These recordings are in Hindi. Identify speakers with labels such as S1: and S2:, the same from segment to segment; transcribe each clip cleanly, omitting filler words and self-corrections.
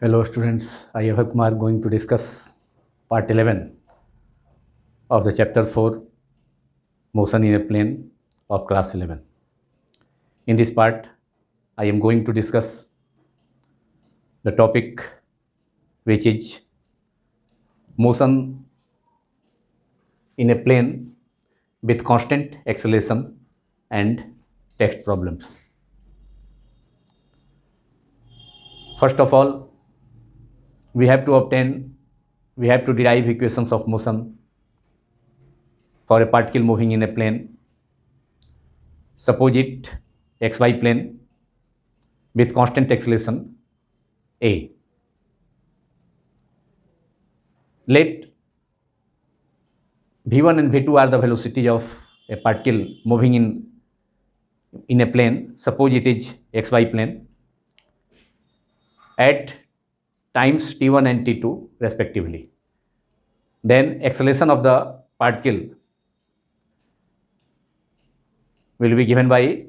S1: Hello students, I am Kumar going to discuss part 11 of the chapter 4 motion in a plane of class 11. In this part, I am going to discuss the topic which is motion in a plane with constant acceleration and text problems. First of all, we have to derive equations of motion for a particle moving in a plane. Suppose it xy plane with constant acceleration a. Let v1 and v2 are the velocities of a particle moving in a plane. Suppose it is xy plane at times t1 and t2 respectively. Then acceleration of the particle will be given by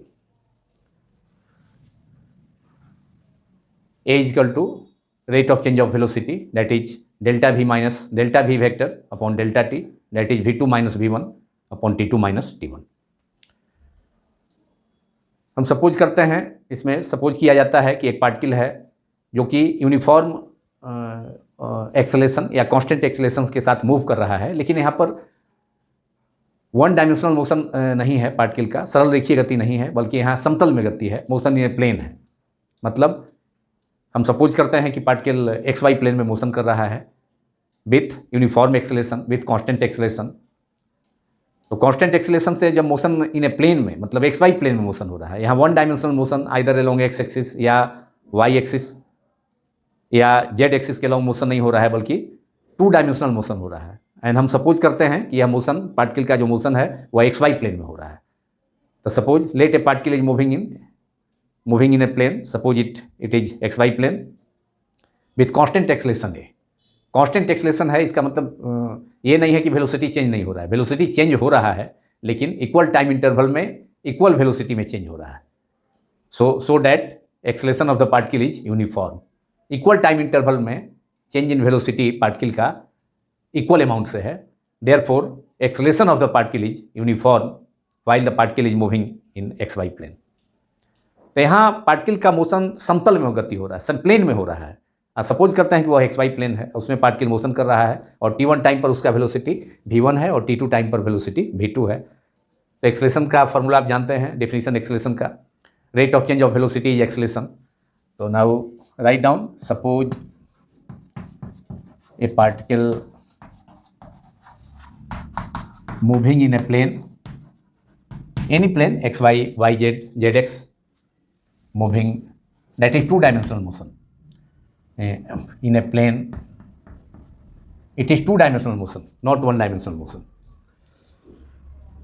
S1: a is equal to rate of change of velocity, that is delta v minus delta v vector upon delta t, that is v2 minus v1 upon t2 minus t1. हम सपोज करते हैं, इसमें सपोज किया जाता है कि एक पार्टिकल है जो कि यूनिफॉर्म एक्सेलेशन या कांस्टेंट एक्सेलेशन के साथ मूव कर रहा है, लेकिन यहाँ पर वन डायमेंशनल मोशन नहीं है पार्टिकल का, सरल रेखीय गति नहीं है, बल्कि यहाँ समतल में गति है, मोशन इन ए प्लेन है. मतलब हम सपोज करते हैं कि पार्टिकल एक्स वाई प्लेन में मोशन कर रहा है with uniform acceleration, with constant acceleration. तो कांस्टेंट एक्सेलेशन से जब मोशन इन ए प्लेन में, मतलब एक्स वाई प्लेन में मोशन हो रहा है, यहाँ one dimensional motion either along x axis या वाई एक्सिस या जेड एक्सिस के अलोंग मोशन नहीं हो रहा है, बल्कि टू डायमेंशनल मोशन हो रहा है. एंड हम सपोज करते हैं कि यह मोशन पार्टिकल का जो मोशन है वह एक्स वाई प्लेन में हो रहा है. तो suppose let a particle is moving in a plane, suppose it is X Y plane with constant acceleration a. Constant acceleration है, इसका मतलब ये नहीं है कि वेलोसिटी चेंज नहीं हो रहा है, वेलोसिटी चेंज हो रहा है, लेकिन इक्वल टाइम इंटरवल में इक्वल वेलोसिटी में चेंज हो रहा है. So that acceleration of the particle is uniform. Equal time interval में चेंज इन वेलोसिटी पार्टिकल का इक्वल अमाउंट से है. Therefore acceleration of the particle is uniform while the particle is moving in x Y plane. तो यहाँ पार्टिकल का मोशन समतल में गति हो रहा है, प्लेन में हो रहा है. सपोज करते हैं कि वह एक्स वाई प्लेन है, उसमें पार्टिकल मोशन कर रहा है और t1 टाइम पर उसका वेलोसिटी v1 है और t2 टाइम पर वेलोसिटी v2 है. तो एक्सेलेशन का फॉर्मूला आप जानते हैं, डेफिनेशन एक्सेलेशन का, rate of change of velocity is acceleration. तो now write down, suppose a particle moving in a plane, any plane X Y Y Z Z X moving, that is two dimensional motion in a plane. It is two dimensional motion, not one dimensional motion.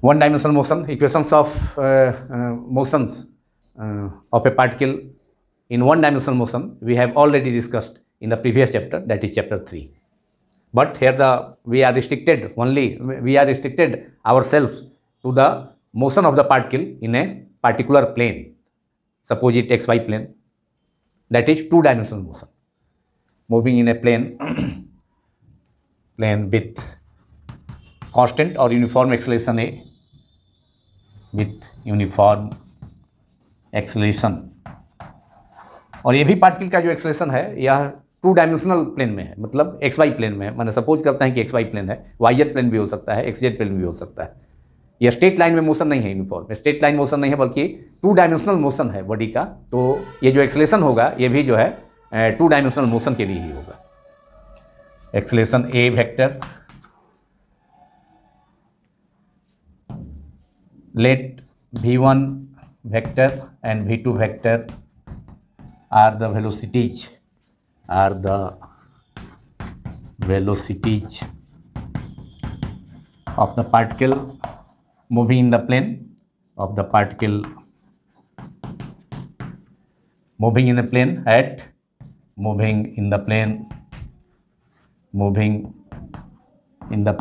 S1: One dimensional motion, equations of motions of a particle in one dimensional motion we have already discussed in the previous chapter, that is chapter 3. But here we are restricted ourselves to the motion of the particle in a particular plane. Suppose it xy plane, that is two dimensional motion moving in a plane with constant or uniform acceleration a, with uniform acceleration. और ये भी पार्टिकल का जो एक्सेलेशन है यह टू डायमेंशनल प्लेन में है, मतलब एक्स वाई प्लेन में है. मैंने सपोज करते हैं कि एक्स वाई प्लेन है, वाई जेड प्लेन भी हो सकता है, एक्स जेड प्लेन भी हो सकता है. यह स्ट्रेट लाइन में मोशन नहीं है, यूनिफॉर्म स्ट्रेट लाइन मोशन नहीं है, बल्कि टू डायमेंशनल मोशन है बॉडी का. तो ये जो एक्सेलेशन होगा ये भी जो है टू डायमेंशनल मोशन के लिए ही होगा. Acceleration a vector, let v1 vector and v2 vector are the velocities of the particle moving in the plane, of the particle moving in a plane at moving in the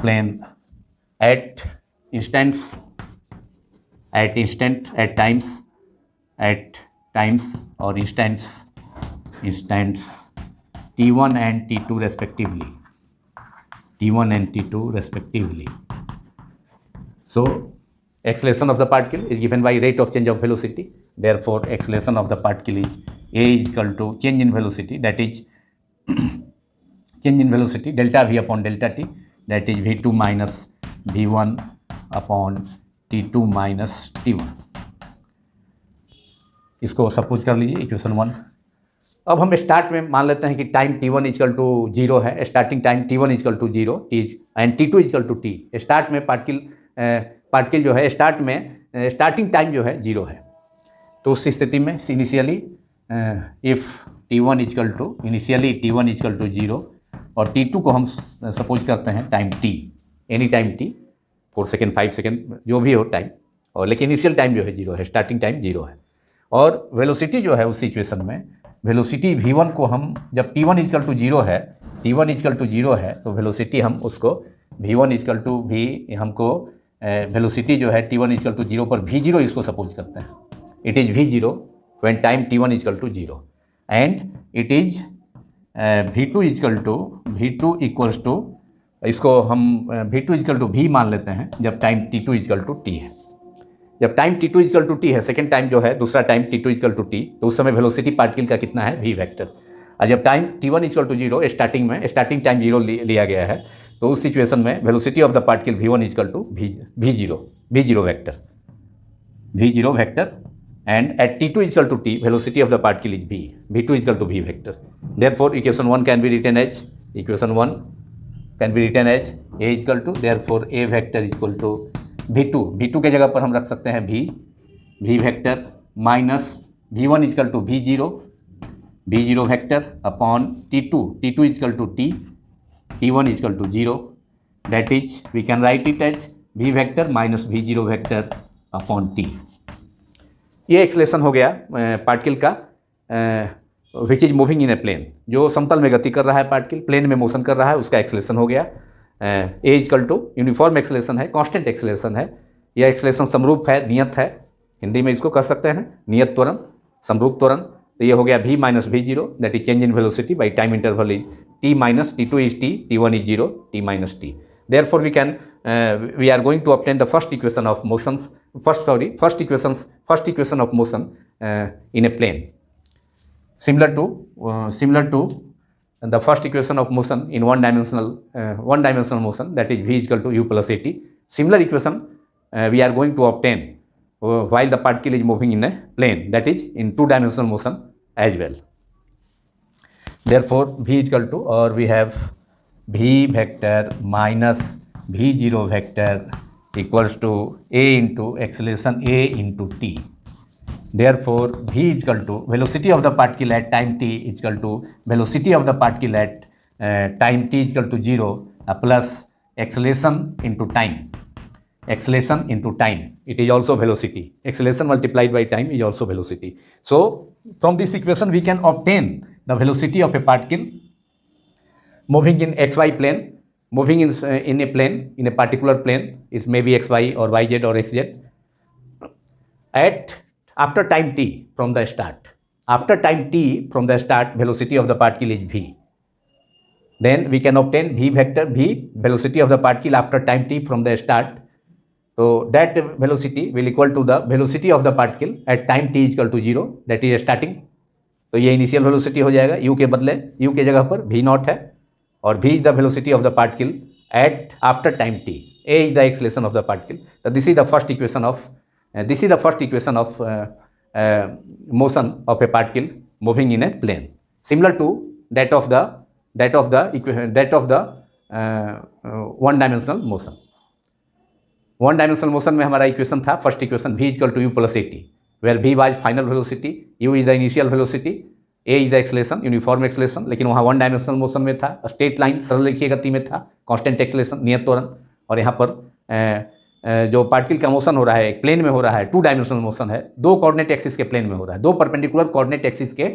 S1: plane at instants, at times or instants T1 and T2 respectively. T1 and T2 respectively. So acceleration of the particle is given by rate of change of velocity. Therefore acceleration of the particle is A is equal to change in velocity, that is change in velocity delta V upon delta T, that is V2 minus V1 upon T2 minus T1. इसको सपोज कर लीजिए इक्वेशन 1. अब हम स्टार्ट में मान लेते हैं कि टाइम T1 इजकल टू 0 है, starting time T1 is equal to 0 and T2 is equal to T. Start में पार्टिकल जो है स्टार्ट में स्टार्टिंग टाइम जो है 0 है. तो उस स्थिति में initially if T1 is equal to initially T1 is equal to 0 और T2 को हम सपोज करते हैं time T, any time T, 4 second 5 second जो भी हो टाइम, और लेकिन इनिशियल टाइम जो है 0 है, स्टार्टिंग टाइम 0 है. और वेलोसिटी जो है उस सिचुएशन में वेलोसिटी V1 को हम जब T1 इजकल टू 0 है, T1 इजकल टू 0 है तो वेलोसिटी हम उसको V1 इजकल टू V, हमको वेलोसिटी जो है T1 इजकल टू 0 पर V0 इसको सपोज करते हैं. It is V0 when time T1 is equal to 0 and it is V2 is equal to V2 equals to, इसको हम V2 इजकल टू V मान लेते हैं जब time T2 is equal to T है. जब time T2 is equal to T है, सेकेंड टाइम जो है दूसरा time T2 is equal to T, तो उस समय वेलोसिटी पार्टिकल का कितना है V वेक्टर. और जब time T1 is equal to 0 starting time 0 लिया गया है, तो उस सिचुएशन में velocity of the particle V1 is equal to V0 vector and at T2 is equal to T velocity of the particle is V2 is equal to V vector. Therefore equation 1 can be written as A is equal to, therefore A vector is equal to V2 के जगह पर हम रख सकते हैं V vector minus V1 is equal to V0 vector upon T2 is equal to T1 is equal to 0, that is we can write it as V vector minus V0 vector upon T. ये एक्सलेशन हो गया पार्टिकल का which is moving in a plane. जो समतल में गति कर रहा है पार्टिकल, प्लेन में मोशन कर रहा है, उसका एक्सलेशन हो गया. ए इजकल टू यूनिफॉर्म एक्सलेशन है, कांस्टेंट एक्सलेशन है. यह एक्सलेशन समरूप है, नियत है, हिंदी में इसको कह सकते हैं नियत त्वरण, समरूप त्वरण. तो ये हो गया V minus V0, that is change in velocity by time interval is T minus T2 is T, T1 is 0, T minus T. Therefore we are going to obtain the first equation of motion in a plane, similar to the first equation of motion in one dimensional motion, that is V is equal to U plus AT. Similar equation we are going to obtain while the particle is moving in a plane, that is in two-dimensional motion as well. Therefore V is equal to, or we have V vector minus V0 vector equals to A into acceleration A into T. Therefore V is equal to velocity of the particle at time t is equal to velocity of the particle at time t is equal to 0 plus acceleration into time. Acceleration into time, it is also velocity. Acceleration multiplied by time is also velocity. So from this equation we can obtain the velocity of a particle moving in xy plane, moving in a plane, in a particular plane, it may be xy or yz or xz, at after time t from the start. After time t from the start, velocity of the particle is v. Then we can obtain v vector, v velocity of the particle after time t from the start. So that velocity will equal to the velocity of the particle at time t is equal to 0, that is starting. तो ये इनिशियल वेलोसिटी हो जाएगा, u के बदले u के जगह पर v नॉट है, और v is the velocity of the particle at after time t. A is the acceleration of the particle. So this is the first equation of motion of a particle moving in a plane, similar to that of the one dimensional motion. One dimensional motion में हमारा इक्वेशन था, first equation v equal to u plus AT, where v was final velocity, u is the initial velocity, a is the acceleration, uniform acceleration. लेकिन वहाँ वन डायमेंशनल मोशन में था, स्ट्रेट लाइन सरल रेखीय गति में था, कांस्टेंट एक्सलेशन नियत त्वरण. और यहाँ पर जो पार्टिकल का मोशन हो रहा है एक प्लेन में हो रहा है, टू डायमेंशनल मोशन है, दो कोऑर्डिनेट एक्सिस के प्लेन में हो रहा है, दो परपेंडिकुलर कोऑर्डिनेट एक्सिस के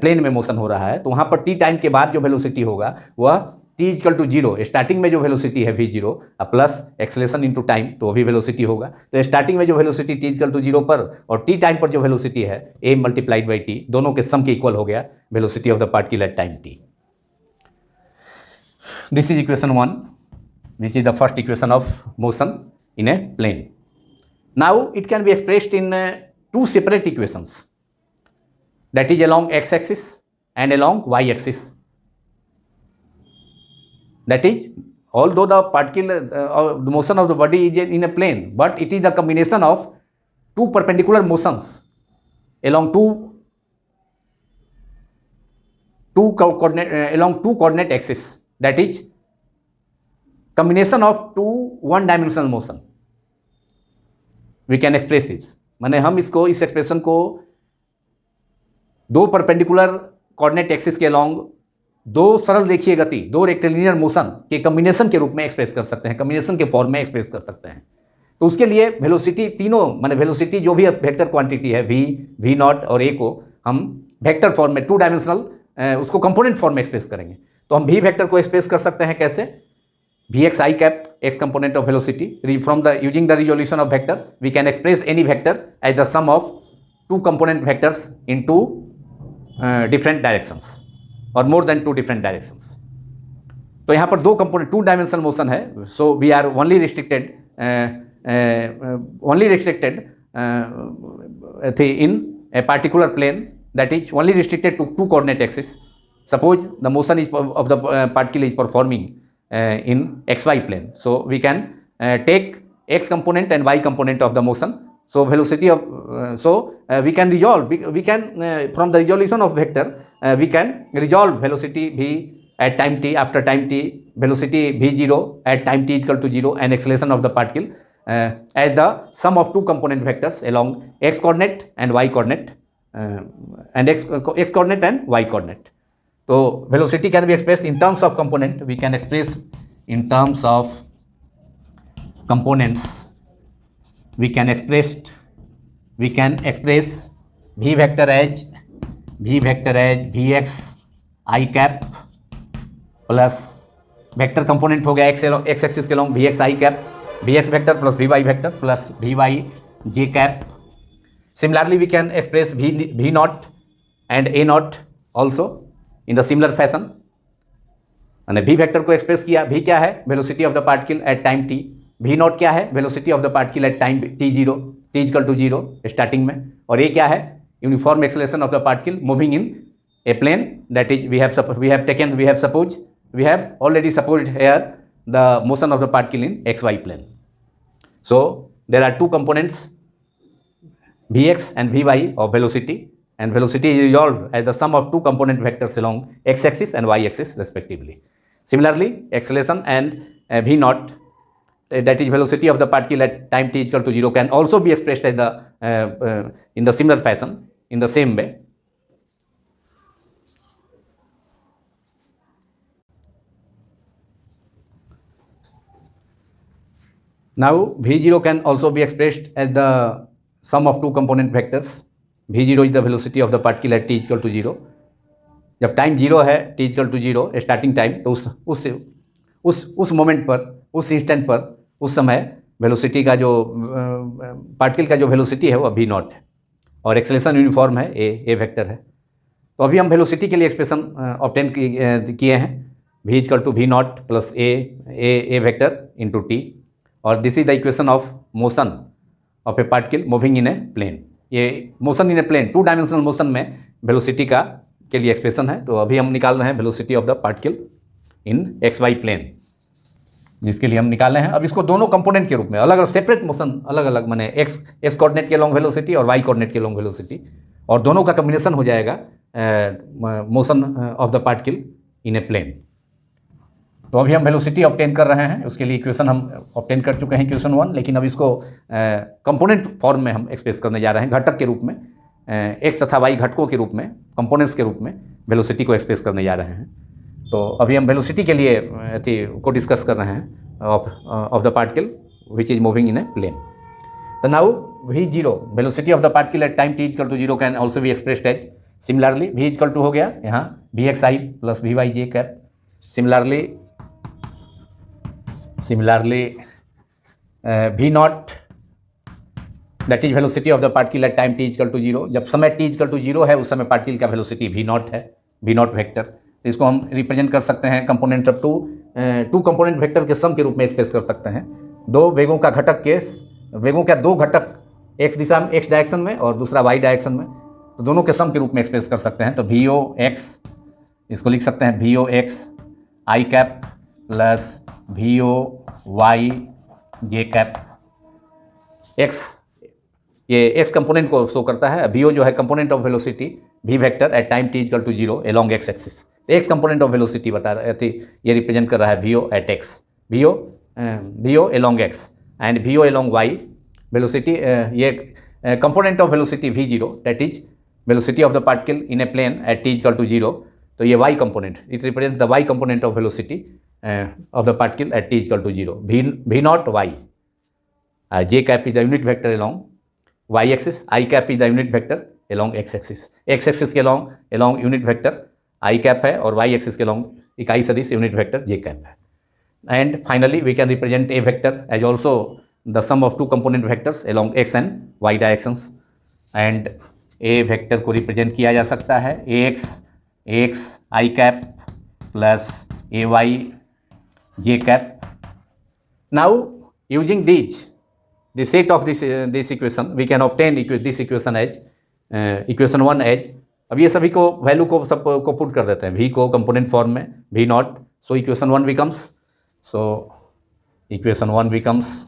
S1: प्लेन में मोशन हो रहा है. तो वहाँ पर t टाइम के बाद जो वेलोसिटी होगा वह t equal to zero, starting में जो वेलोसिटी है v0 plus acceleration into time, तो वो भी वेलोसिटी होगा। तो स्टार्टिंग में जो velocity t equal to zero पर और टी टाइम पर जो वेलोसिटी है a मल्टीप्लाइड बाई टी, दोनों के सम के इक्वल हो गया velocity of the particle at time t। This is equation 1 which is the first equation of motion in a plane. Now it can be expressed in two separate equations, that is along x-axis and along y-axis. That is, although the particle the motion of the body is in a plane, but it is the combination of two perpendicular motions along along two coordinate axes. That is combination of two one dimensional motion. We can express this. माने हम इसको, इस एक्सप्रेशन को दो परपेंडिकुलर कोऑर्डिनेट एक्सिस के अलोंग दो सरल रेखीय गति, दो रेक्टिलिनियर मोशन के कॉम्बिनेशन के रूप में एक्सप्रेस कर सकते हैं, कॉम्बिनेशन के फॉर्म में एक्सप्रेस कर सकते हैं। तो उसके लिए वेलोसिटी तीनों, माने वेलोसिटी जो भी वेक्टर क्वांटिटी है v नॉट और a को हम वेक्टर फॉर्म में, टू डायमेंशनल उसको कंपोनेंट फॉर्म में एक्सप्रेस करेंगे। तो हम v वेक्टर को एक्सप्रेस कर सकते हैं कैसे? Vx I cap, x component of velocity. From the using the resolution of vector, we can express any vector as the sum of two component vectors in two different directions or more than two different directions. तो यहाँ पर दो component, two dimensional motion है, so we are only restricted in a particular plane, that is only restricted to two coordinate axes. Suppose the motion is of the particle is performing in xy plane, so we can take x component and y component of the motion. So velocity of we can resolve, we can from the resolution of vector we can resolve velocity v at time t, after time t velocity v0 at time t is equal to 0 and acceleration of the particle as the sum of two component vectors along x coordinate and y coordinate and x coordinate and y coordinate. So velocity can be expressed in terms of component. We can express in terms of components. We can express v vector as vx I cap plus vector component हो गया x एक्सिस के long vx I cap, vx vector plus vy vector plus vy j cap. Similarly we can express v naught and a naught also in the similar fashion. मैंने v वेक्टर को एक्सप्रेस किया, v क्या है? Velocity of the particle at time t. v naught क्या है? Velocity of the particle at time t0, t equal to 0 starting में। और a क्या है? Uniform acceleration of the particle moving in a plane, that is we have already supposed here the motion of the particle in xy plane. So there are two components, vx and vy of velocity, and velocity is resolved as the sum of two component vectors along x-axis and y-axis respectively. Similarly, acceleration and v naught, that is velocity of the particle at time t equal to 0, can also be expressed as in the similar fashion, in the same way. Now v0 can also be expressed as the sum of two component vectors. v0 is the velocity of the particle at t equal to 0. जब टाइम 0 है, t equal to 0 starting time, तो उस मोमेंट पर, उस इंस्टेंट पर, उस समय वेलोसिटी का जो पार्टिकल का जो वेलोसिटी है वो v नॉट है और एक्सेलरेशन यूनिफॉर्म है a वेक्टर है। तो अभी हम वेलोसिटी के लिए एक्सप्रेशन ऑब्टेन किए हैं, v equal to v not plus a vector into t, और this is the equation of motion of a particle moving in a plane. ये motion in a plane, two dimensional motion में वेलोसिटी का के लिए एक्सप्रेशन है। तो अभी हम निकाल रहे हैं velocity of the particle in x Y plane, जिसके लिए हम निकाल रहे हैं। अब इसको दोनों कंपोनेंट के रूप में अलग अलग सेपरेट मोशन, अलग अलग मैंने एक्स कोऑर्डिनेट के लॉन्ग वेलोसिटी और वाई कोऑर्डिनेट के लॉन्ग वेलोसिटी, और दोनों का कम्बिनेशन हो जाएगा motion of the particle in a plane. तो अभी हम वेलोसिटी ऑब्टेन कर रहे हैं, उसके लिए इक्वेशन हम ऑब्टेन कर चुके हैं इक्वेशन 1, लेकिन अब इसको कंपोनेंट फॉर्म में हम एक्सप्रेस करने जा रहे हैं, घटक के रूप में, एक्स तथा वाई घटकों के रूप में, कंपोनेंट्स के रूप में वेलोसिटी को एक्सप्रेस करने जा रहे हैं। तो अभी हम वेलोसिटी के लिए को डिस्कस कर रहे हैं of the particle which is moving in a plane. तो now v0 velocity of the particle at time t equal to 0 can also be expressed as, similarly v equal to हो गया यहाँ vxi plus vy j cap. Similarly similarly v not that is velocity of the particle at time t equal to 0, जब समय t इक्वल टू 0 है उस समय पार्टिकल का वेलोसिटी v नॉट है, v नॉट वेक्टर। इसको हम रिप्रेजेंट कर सकते हैं component of two component vector के सम के रूप में एक्सप्रेस कर सकते हैं। दो वेगों का घटक के वेगों का दो घटक x दिशा में x डायरेक्शन में और दूसरा y डायरेक्शन में, तो दोनों के सम के रूप में एक्सप्रेस कर सकते हैं। तो VOx इसको लिख सकते हैं VOx i cap plus VOy j cap. x ये x कंपोनेंट को शो करता है, VO जो है component of velocity v vector at time t equal to 0 along x axis. x component of velocity बता रहे थे, ये रिप्रेजेंट कर रहा है VO at x, VO along x and VO along y velocity, ये component of velocity v0 that is velocity of the particle in a plane at t equal to 0। तो ये y component, it represents the y component of velocity of the particle at t equal to 0, v not y, j cap is the unit vector along y axis, i cap is the unit vector along x axis के along unit vector i cap है और y axis के along इकाई सदिश unit vector j cap है। And finally we can represent a vector as also the sum of two component vectors along x and y directions, and a vector को represent किया जा सकता है ax i cap plus ay j cap। Now using the set of this equation we can obtain this equation as equation 1 as, अब ये सभी को वैल्यू को सब को पुट कर देते हैं, v को कंपोनेंट फॉर्म में v naught, so equation 1 becomes, so equation 1 becomes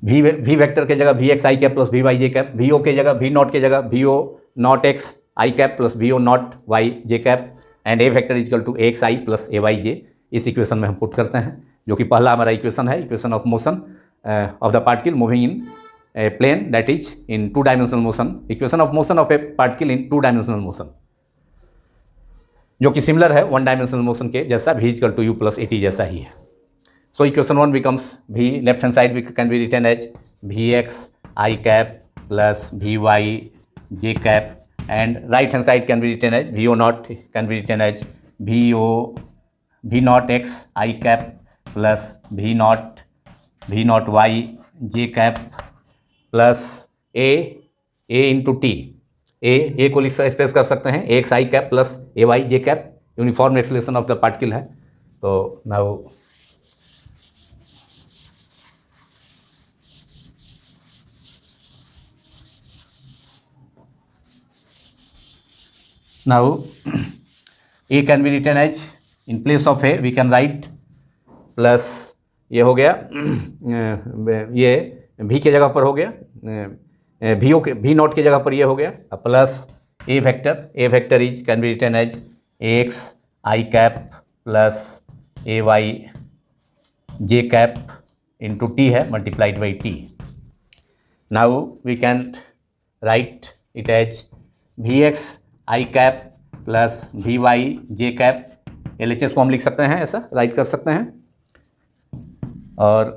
S1: v vector के जगह vx i cap plus vy j cap, vo के जगह v नॉट के जगह vo naught x i cap plus vo naught y j cap, and a vector equal to ax i plus ay j। इस इक्वेशन में हम पुट करते हैं, जो कि पहला हमारा इक्वेशन है, equation of motion of the particle moving in a plane that is in 2 dimensional motion, equation of motion of a particle in 2 dimensional motion, जो कि सिमिलर है 1 डायमेंशनल मोशन के जैसा, v equal to u plus at जैसा ही है। So equation 1 becomes v, left hand side can be written as vx i cap plus vy j cap, and right hand side can be written as vo not can be written as v not x i cap plus v not y j cap plus a into T, A को एक्सप्रेस कर सकते हैं ax i cap plus ay j cap, uniform acceleration of the particle है। तो now a can be written as, in place of a we can write plus, ये हो गया ये v के जगह पर हो गया, v नॉट के जगह पर ये हो गया, plus a vector is can be written as ax i cap plus ay j cap into T है multiplied by T. Now we can write it as vx i cap plus vy j cap, LHS को हम लिख सकते हैं, ऐसा राइट कर सकते हैं, और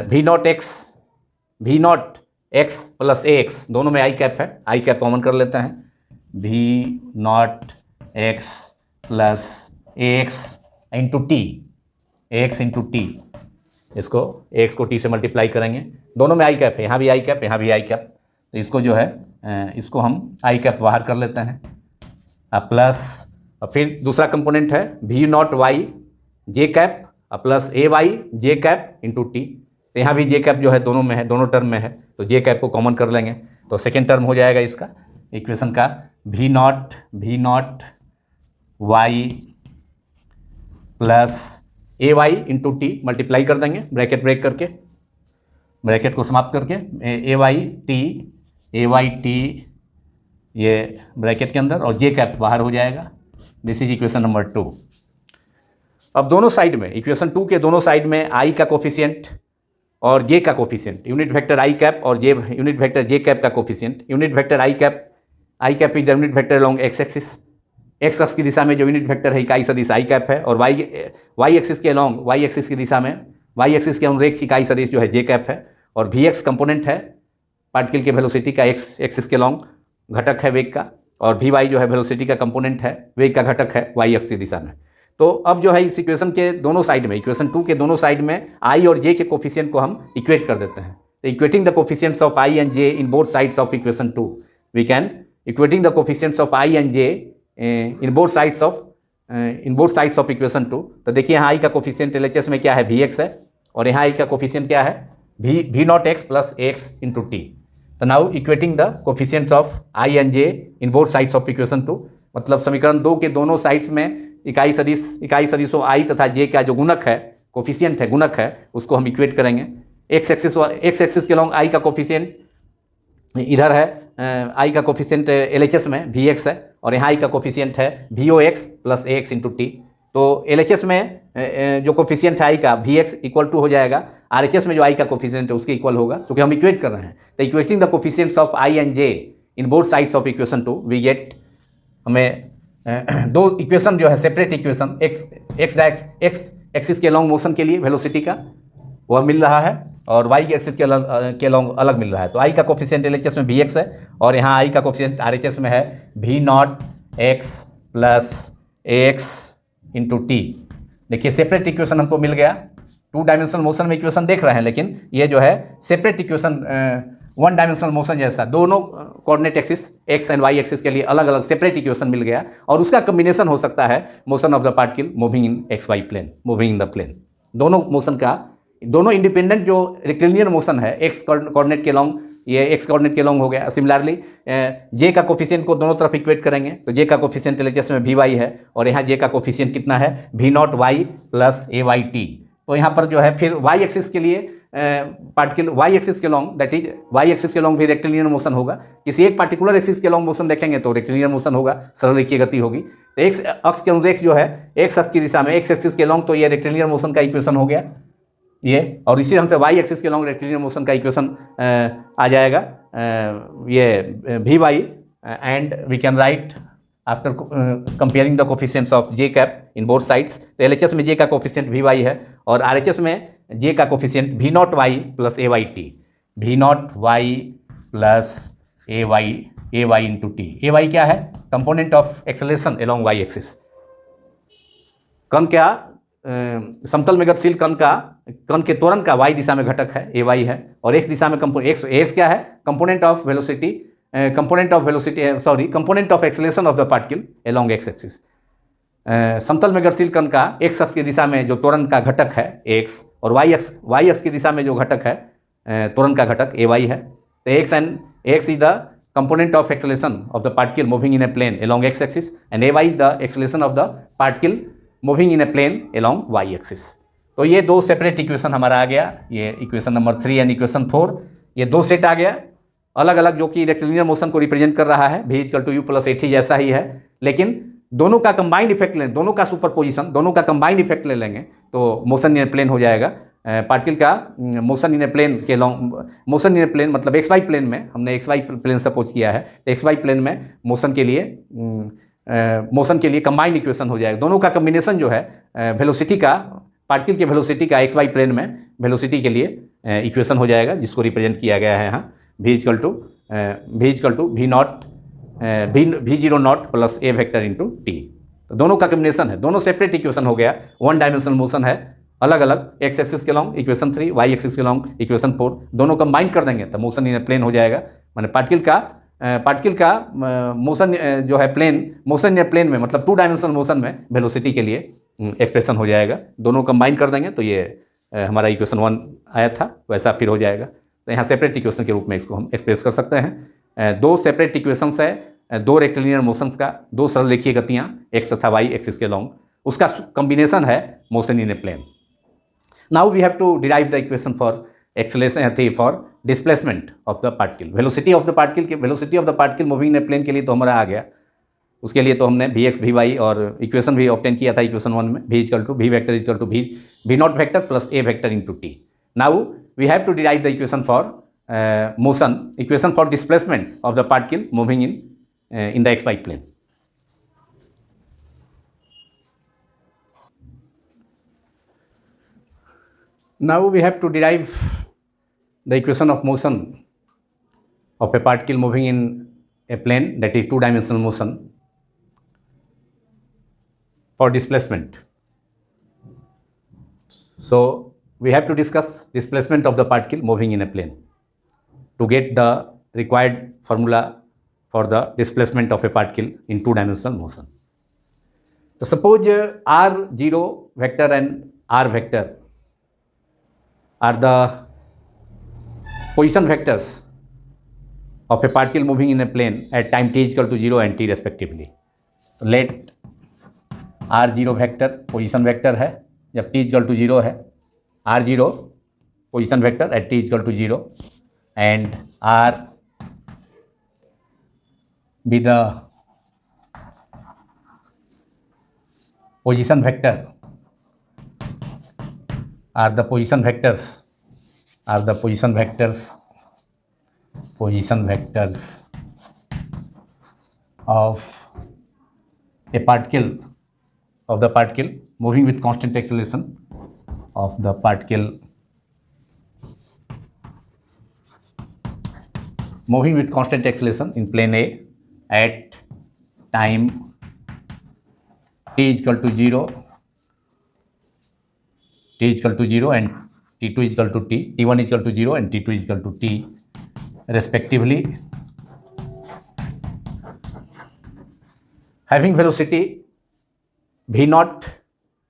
S1: v not x plus ax, दोनों में i कैप है, i कैप कॉमन कर लेते हैं, v not x plus ax into T, इसको ax को t से मल्टीप्लाई करेंगे, दोनों में i कैप है, यहाँ भी i कैप यहाँ भी i कैप, तो इसको जो है इसको हम i कैप बाहर कर लेते हैं, प्लस फिर दूसरा कंपोनेंट है v not y j cap plus ay j cap into T, तो यहाँ भी j कैप जो है दोनों में है, दोनों टर्म में है, तो j कैप को कॉमन कर लेंगे, तो सेकेंड टर्म हो जाएगा इसका इक्वेशन का v not y plus ay into T, multiply कर देंगे ब्रैकेट ब्रेक करके, ब्रैकेट को समाप्त करके ay t ये ब्रैकेट के अंदर, और j कैप बाहर हो जाएगा। This is equation number 2। अब दोनों साइड में, इक्वेशन 2 के दोनों साइड में i का कोफिशिएंट और j का coefficient, unit vector i cap और यूनिट वेक्टर j कैप का coefficient, unit vector i cap is the unit vector along x axis, x अक्ष की दिशा में जो यूनिट वेक्टर है इकाई सदिश i कैप है, और y एक्सिस के अलोंग y एक्सिस की दिशा में y एक्सिस के अनुरेख इकाई सदिश जो है j कैप है, और vx कंपोनेंट है पार्टिकल के वेलोसिटी का x एक्सिस के अलोंग घटक है वेग का, और भी वाई जो है वेलोसिटी का कंपोनेंट है, वेग का घटक है वाई अक्ष की दिशा में। तो अब जो है इस इक्वेशन के दोनों साइड में, इक्वेशन 2 के दोनों साइड में आई और जे के कोफिशिएंट को हम इक्वेट कर देते हैं। तो equating the coefficients of I and J in both sides of equation 2, we can equating the coefficients of I and J in both sides of equation 2। तो देखिए यहाँ आई का कोफिशिएंट एलएचएस में क्या है, वी एक्स है, और यहाँ आई का कोफिशिएंट क्या है, we not x plus X into T. तो now equating the coefficients of I and J in both sides of equation 2, मतलब समीकरण 2 के दोनों साइड्स में इकाई सदिशों आई तथा जे का जो गुणक है, कोफिशिएंट है, गुणक है, उसको हम इक्वेट करेंगे। एक्स एक्सिस के लॉन्ग आई का कोफिशिएंट इधर है, आई का कोफिशिएंट एलएचएस में वी एक्स है, और यहाँ आई का कोफिशिएंट है V O x plus a x into T. तो एलएचएस में जो कोफिशिएंट है आई का वी एक्स इक्वल टू हो जाएगा आरएचएस में जो आई का कोफिशिएंट है उसके इक्वल होगा, क्योंकि हम इक्वेट कर रहे हैं। तो equating the coefficients of I and J in both sides of equation 2 we get, हमें दो इक्वेशन जो है सेपरेट इक्वेशन एक्स एक्सिस के लॉन्ग मोशन के लिए वेलोसिटी का वह मिल रहा है, और वाई एक्सिस के लॉन्ग अलग मिल रहा है। तो आई का कोफिशिएंट एलएचएस में वी एक्स है, और यहाँ आई का कोफिशिएंट आरएचएस में है we not x plus a x into t. देखिए सेपरेट इक्वेशन हमको मिल गया। 2 डायमेंशनल मोशन में इक्वेशन देख रहे हैं, लेकिन ये जो है सेपरेट इक्वेशन 1 डायमेंशनल मोशन जैसा, दोनों coordinate axis x and y axis के लिए अलग अलग सेपरेट इक्वेशन मिल गया, और उसका कम्बिनेशन हो सकता है motion of the particle moving in x Y plane, moving in the plane. दोनों मोशन का, दोनों इंडिपेंडेंट जो रेक्टिलिनियर मोशन है एक्स कोऑर्डिनेट के लॉन्ग, ये एक्स कोऑर्डिनेट के लॉन्ग हो गया। सिमिलरली जे का कोफिशिएंट को दोनों तरफ इक्वेट करेंगे, तो जे का कोफिशिएंट एलएचएस में वी वाई है, और यहाँ जे का कोफिशिएंट कितना है, we naught y plus A y t. तो यहाँ पर जो है फिर वाई एक्सिस के लिए पार्टिकल वाई एक्सिस के long, that is y axis के लॉन्ग भी रेक्टिलिनियर मोशन होगा। किसी एक पार्टिकुलर एक्सिस के लॉन्ग मोशन देखेंगे तो रेक्टिलिनियर मोशन होगा, सरल रेखीय गति होगी। तो एक्स अक्ष के अनुरेख जो है एक्स अक्ष की दिशा में एक्स एक्सिस के लॉन्ग, तो ये रेक्टिलिनियर मोशन का इक्वेशन हो गया ये, और इसी ढंग से वाई एक्सिस के लॉन्ग रेक्टिलिनियर मोशन का इक्वेशन आ जाएगा ये v y, and we can write after comparing the coefficients of j cap in both sides. तो एलएचएस में जे का कोफिशिएंट वी वाई है, और आरएचएस में जे का coefficient v naught y plus A y t, v naught y plus A y into T. A y क्या है, component of acceleration along y axis. कण क्या, समतल में गतिशील कण के त्वरण का वाई दिशा में घटक है ए वाई है, और एक्स दिशा में एक्स क्या है, component of acceleration of the particle along x axis. समतल में गतिशील कण का एक्स अक्ष की दिशा में जो त्वरण का घटक है एक्स, और वाई अक्ष की दिशा में जो घटक है त्वरण का घटक ए वाई है। तो x is the component of acceleration of the particle moving in a plane along x axis, and ay is the acceleration of the particle moving in a plane along y axis। तो ये दो सेपरेट इक्वेशन हमारा आ गया, ये इक्वेशन नंबर 3 एंड इक्वेशन 4, ये दो सेट आ गया अलग अलग, जो कि रेक्टिलिनियर मोशन को रिप्रेजेंट कर रहा है, v equal to u plus a t जैसा ही है, लेकिन दोनों का कंबाइंड इफेक्ट लें, दोनों का सुपरपोजिशन, दोनों का कंबाइंड इफेक्ट ले लेंगे तो मोशन इन ए प्लेन हो जाएगा। पार्टिकल का मोशन इन ए प्लेन के long, motion in a plane मतलब एक्स वाई प्लेन में, हमने एक्स वाई प्लेन सपोज किया है, तो एक्स वाई प्लेन में मोशन के लिए कंबाइंड इक्वेशन हो जाएगा। दोनों का कम्बिनेशन जो है वेलोसिटी का, पार्टिकल के वेलोसिटी का एक्स वाई प्लेन में वेलोसिटी के लिए इक्वेशन हो जाएगा, जिसको रिप्रेजेंट किया गया है यहाँ v equal to v zero naught plus a vector into T. तो दोनों का कम्बिनेशन है, दोनों सेपरेट इक्वेशन हो गया, 1 डायमेंशनल मोशन है, अलग अलग एक्स एक्सिस के लॉन्ग इक्वेशन 3, वाई एक्सिस के लॉन्ग इक्वेशन 4, दोनों कंबाइन कर देंगे तो मोशन इन प्लेन हो जाएगा। माने पार्टिकल का मोशन जो है प्लेन, मोशन इन प्लेन में मतलब 2 डायमेंशनल मोशन में वेलोसिटी के लिए एक्सप्रेशन हो जाएगा। दोनों कंबाइन कर देंगे तो ये हमारा इक्वेशन 1 आया था वैसा फिर हो जाएगा। तो यहाँ सेपरेट इक्वेशन के रूप में इसको हम एक्सप्रेस कर सकते हैं। दो सेपरेट इक्वेशंस है, दो रेक्टिलिनियर मोशंस का, दो सरल रेखीय गतियाँ एक्स तथा वाई एक्सिस के लॉन्ग, उसका कॉम्बिनेशन है motion in a plane. Now we have to derive the equation for acceleration for displacement of the particle. Velocity of the particle moving in a plane के लिए तो हमारा आ गया, उसके लिए तो हमने वी एक्स वी वाई और इक्वेशन भी ऑब्टेन किया था इक्वेशन 1 में, v equal to v vector equal to v naught vector plus a vector into t. Now we have to derive the equation for motion, equation for displacement of the particle moving in the xy plane. Now we have to derive the equation of motion of a particle moving in a plane, that is two-dimensional motion for displacement. So we have to discuss displacement of the particle moving in a plane to get the required formula for the displacement of a particle in two-dimensional motion. So suppose r0 vector and r vector are the position vectors of a particle moving in a plane at time t is equal to 0 and t respectively. So let r0 vector position vector है जब t is equal to 0 है, r0 position vector at t is equal to 0 and r be the position vector are the position vectors of a particle moving with constant acceleration of the particle moving with constant acceleration in plane A at time t is equal to 0 and t2 is equal to t, t1 is equal to 0 and t2 is equal to t respectively, having velocity v0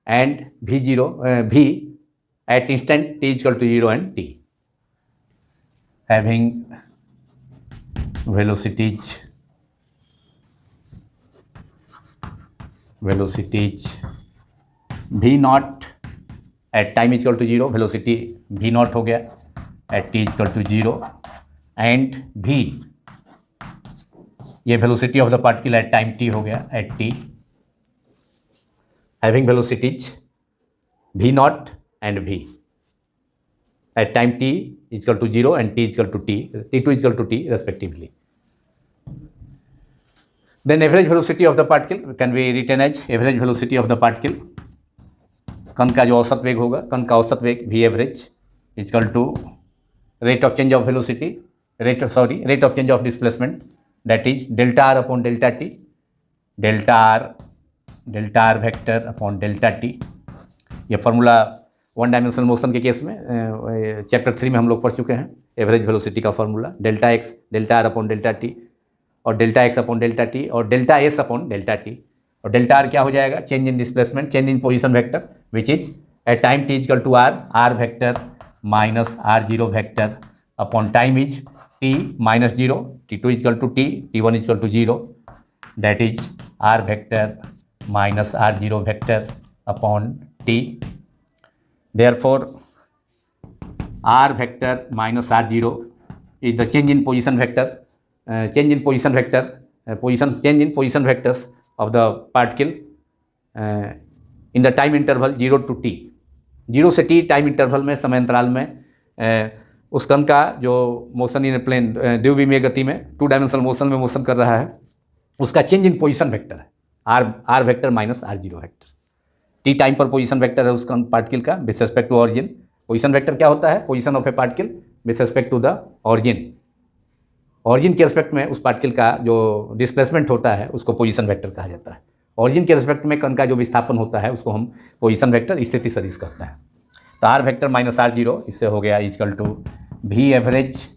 S1: and v0 v at instant t is equal to 0 and t, having velocities v0 at time is equal to 0, velocity v0 हो गया at t is equal to 0 and v ये velocity of the particle at time t हो गया at t, having velocities v0 and v at time t is equal to 0 and t is equal to t, t2 is equal to t respectively. Then average velocity of the particle can be written as average velocity of the particle, कण का जो औसत वेग होगा, कण का औसत वेग v average is equal to rate of change of velocity, rate of change of displacement, that is delta r upon delta t, delta r vector upon delta t. ये फॉर्मूला वन डायमेंशनल मोशन के केस में चैप्टर 3 में हम लोग पढ़ चुके हैं. एवरेज वेलोसिटी का formula delta X delta R upon delta T और delta X upon delta T और delta S upon delta T, और डेल्टा आर क्या हो जाएगा, change in displacement, change in position vector which is at time T is equal to R vector minus r0 vector upon time is t minus 0, t2 is equal to t, t1 is equal to 0, that is r vector minus r0 vector upon t. Therefore r vector minus r0 is the change in position vector, change in position vectors of the particle in the time interval 0 to t. 0 से t टाइम इंटरवल में, समय अंतराल में उस कण का जो मोशन इन प्लेन द्विविमीय गति में टू डायमेंशनल मोशन में मोशन कर रहा है, उसका चेंज इन पोजीशन वेक्टर है r vector minus r0 vector. T time पर पोजीशन वेक्टर है उस पार्टिकल का with respect to origin. Position vector क्या होता है, position of a particle with respect to the origin. Origin के रिस्पेक्ट में उस पार्टिकल का जो डिस्प्लेसमेंट होता है उसको पोजीशन वेक्टर कहा जाता है. ऑरिजिन के रिस्पेक्ट में कण का जो विस्थापन होता है उसको हम पोजीशन वेक्टर, स्थिति सदिश कहते हैं. तो आर वेक्टर माइनस r0 इससे हो गया is equal to v average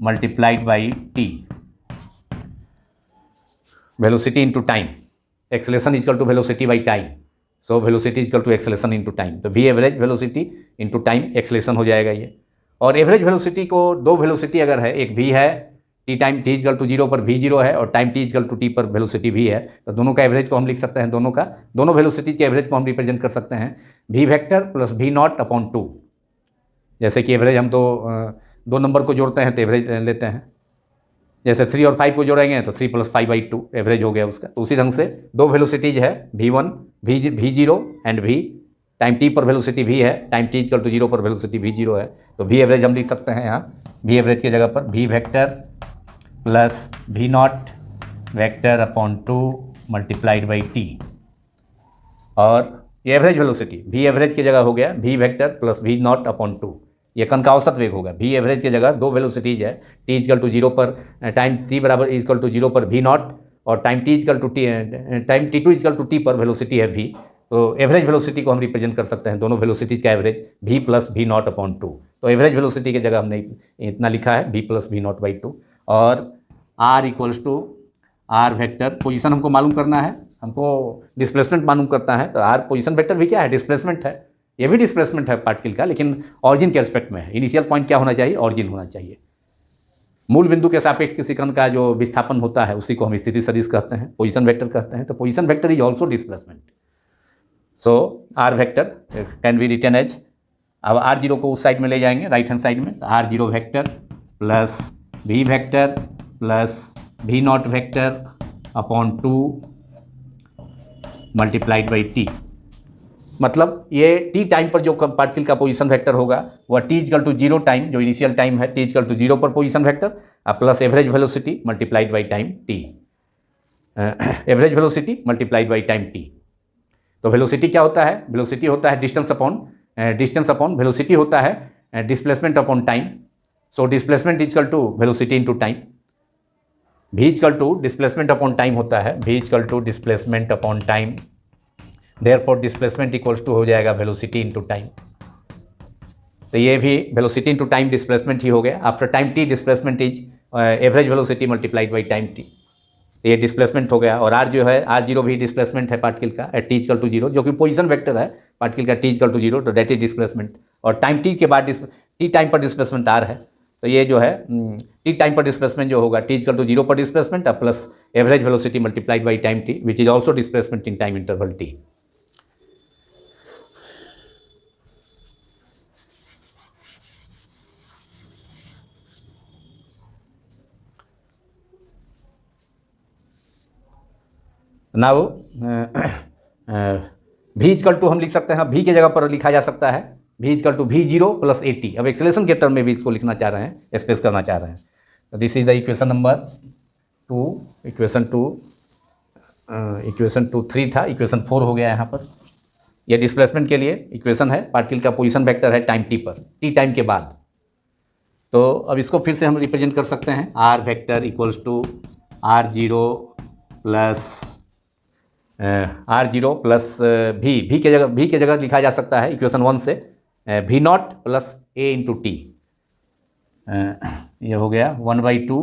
S1: multiplied by t, velocity into time, acceleration is equal to velocity by time. So velocity is equal to acceleration into time. तो v average velocity into time acceleration हो जाएगा ये. और एवरेज वेलोसिटी को दो वेलोसिटी अगर है, एक v है t time T is equal to 0 पर v0 है और time T is equal to t पर वेलोसिटी v है, तो दोनों का एवरेज को हम लिख सकते हैं, दोनों वेलोसिटीज के एवरेज को हम रिप्रेजेंट कर सकते हैं v vector plus v0 upon 2. जैसे कि एवरेज हम तो दो नंबर को जोड़ते हैं तो एवरेज लेते हैं, जैसे 3 और 5 को जोड़ेंगे तो 3 प्लस 5/2 एवरेज हो गया उसका. तो उसी ढंग से दो वेलोसिटीज है v1 v0 and v, time t पर वेलोसिटी v है, टाइम t इक्वल टू 0 पर वेलोसिटी v0 है. तो v एवरेज हम लिख सकते हैं यहाँ, v एवरेज की जगह पर v vector plus v0 vector upon 2 multiplied by t, और ये एवरेज वेलोसिटी v एवरेज की जगह हो गया v vector plus v0 upon 2. ये कण का औसत वेग होगा। v एवरेज की जगह दो वेलोसिटीज है, t इक्वल टू 0 पर टाइम t बराबर इक्वल टू 0 पर v नॉट और time t equal to time t2 equal to t पर वेलोसिटी है v। तो एवरेज वेलोसिटी को हम रिप्रेजेंट कर सकते हैं, दोनों वेलोसिटीज का average v plus v naught upon 2। तो एवरेज वेलोसिटी की जगह हमने इतना लिखा है v plus v naught by 2। और r equals to r vector, position हमको मालूम करना है, हमको डिस्प्लेसमेंट मालूम करता है। तो r पोजीशन वेक्टर भी क्या है, डिस्प्लेसमेंट है। ये भी डिस्प्लेसमेंट है पार्टिकल का, लेकिन ऑरिजिन के रिस्पेक्ट में है। इनिशियल पॉइंट क्या होना चाहिए, ऑरिजिन होना चाहिए। मूल बिंदु के सापेक्ष किसी कण का जो विस्थापन होता है उसी को हम स्थिति सदिश कहते हैं, पोजीशन वेक्टर कहते हैं। तो position vector is also displacement. So r vector can be written as, अब आर जीरो को उस साइड में ले जाएंगे, राइट हैंड साइड में। तो r zero vector plus v vector plus we naught vector upon 2 multiplied by t. मतलब ये टी टाइम पर जो पार्टिकल का पोजीशन वेक्टर होगा वह टी इक्वल टू 0 टाइम, जो इनिशियल टाइम है, टी इक्वल टू 0 पर position vector plus average velocity multiplied by time T, average velocity multiplied by time T. तो वेलोसिटी क्या होता है, वेलोसिटी होता है डिस्टेंस अपॉन वेलोसिटी होता है displacement upon time. So displacement equal to velocity into time. v equal to displacement upon time होता है, v equal to displacement upon time, therefore displacement equals to हो जाएगा वेलोसिटी इनटू टाइम। तो ये भी वेलोसिटी इनटू टाइम डिस्प्लेसमेंट ही हो गया। After time t displacement is average velocity multiplied by time t। ये डिस्प्लेसमेंट हो गया। और r जो है, r जीरो भी डिस्प्लेसमेंट है पार्टिकल का एट t इक्वल टू 0, जो कि पोजीशन वेक्टर है पार्टिकल का t इक्वल टू 0, तो डेट इज डिस्प्लेसमेंट। और टाइम t के बाद t टाइम पर डिस्प्लेसमेंट r है। तो ये जो है t टाइम पर डिस्प्लेसमेंट जो होगा, t इक्वल टू 0 पर displacement plus average velocity multiplied by time t, which is also displacement in time interval t। Now v equal to हम लिख सकते हैं, v की जगह पर लिखा जा सकता है v equal to v0 plus at। अब एक्सेलरेशन के टर्म में भी इसको लिखना चाह रहे हैं, एक्सप्रेस करना चाह रहे हैं। तो this is the equation number 2, equation 2 3 था, इक्वेशन 4 हो गया यहाँ पर। यह डिस्प्लेसमेंट के लिए इक्वेशन है, पार्टिकल का पोजीशन वेक्टर है टाइम t पर, t टाइम के बाद। तो अब इसको फिर से हम रिप्रेजेंट कर सकते हैं, r vector equals to r0 plus v की जगह लिखा जा सकता है इक्वेशन 1 से v not plus a into T. ये हो गया 1/2,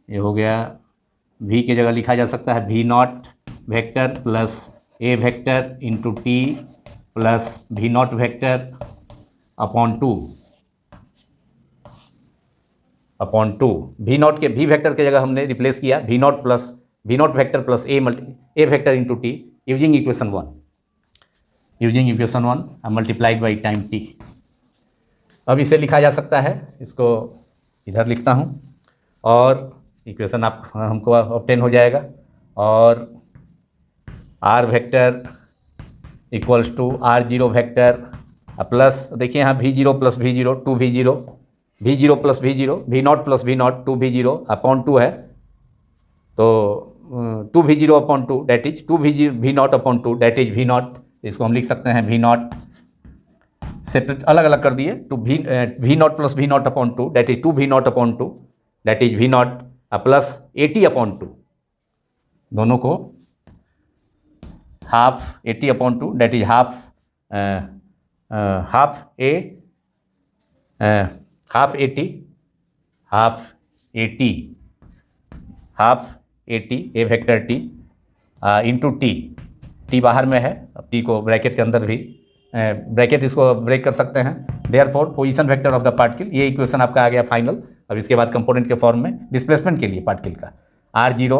S1: ये हो गया v की जगह लिखा जा सकता है v naught vector plus a vector into T plus v naught vector upon 2 v naught के v वेक्टर की जगह हमने रिप्लेस किया v naught vector plus a vector into T using equation 1 multiplied by time t। अब इसे लिखा जा सकता है, इसको इधर लिखता हूँ और इक्वेशन हमको ऑब्टेन हो जाएगा। और r vector equals to r0 vector plus, देखिए यहाँ v0 plus v0 2v0, v0 plus v0, v not plus v naught 2v0 upon 2 है। तो 2v0 upon 2 that is 2v naught upon 2 that is v naught. इसको हम लिख सकते हैं v नॉट, सेपरेट अलग अलग कर दिए, two v not plus v naught upon 2 that is 2v naught upon 2 that is v not plus at upon 2, दोनों को half at upon 2 that is half at a vector t into t बाहर में है, अब टी को ब्रैकेट के अंदर भी ब्रैकेट इसको ब्रेक कर सकते हैं। Therefore position vector of the particle, ये इक्वेशन आपका आ गया फाइनल। अब इसके बाद कंपोनेंट के फॉर्म में डिस्प्लेसमेंट के लिए पार्टिकल का r0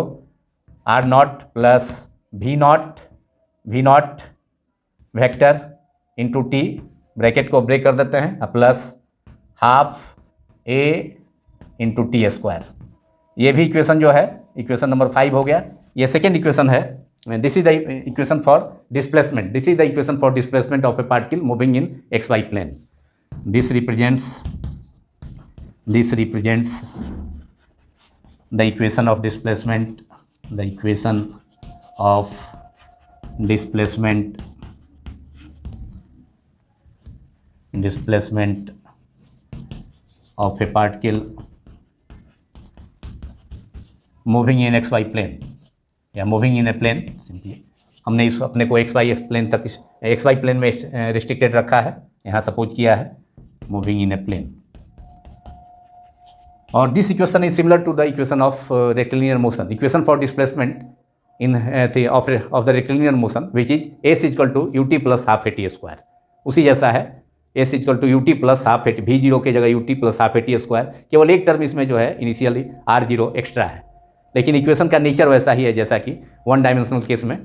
S1: r not plus v naught vector into T, bracket को ब्रेक कर देते हैं, plus half a into T square. ये भी इक्वेशन जो है इक्वेशन नंबर 5 हो गया। ये सेकेंड इक्वेशन है, this is the equation for displacement, this is the equation for displacement of a particle moving in xy plane. This represents the equation of displacement, of a particle moving in x Y plane या moving in a plane, simply हमने इस अपने को एक्स वाई प्लेन तक, एक्स वाई प्लेन में रिस्ट्रिक्टेड रखा है, यहाँ सपोज किया है मूविंग इन ए प्लेन। और this equation is similar to the equation of rectilinear motion, equation for displacement in of the rectilinear motion which is s equal to u t plus half a t square, उसी जैसा है, s equal to u t plus half a t, v zero की जगह u t plus half a t square, केवल एक टर्म इसमें जो है इनिशियली आर जीरो एक्स्ट्रा है, लेकिन इक्वेशन का नेचर वैसा ही है जैसा कि वन डायमेंशनल केस में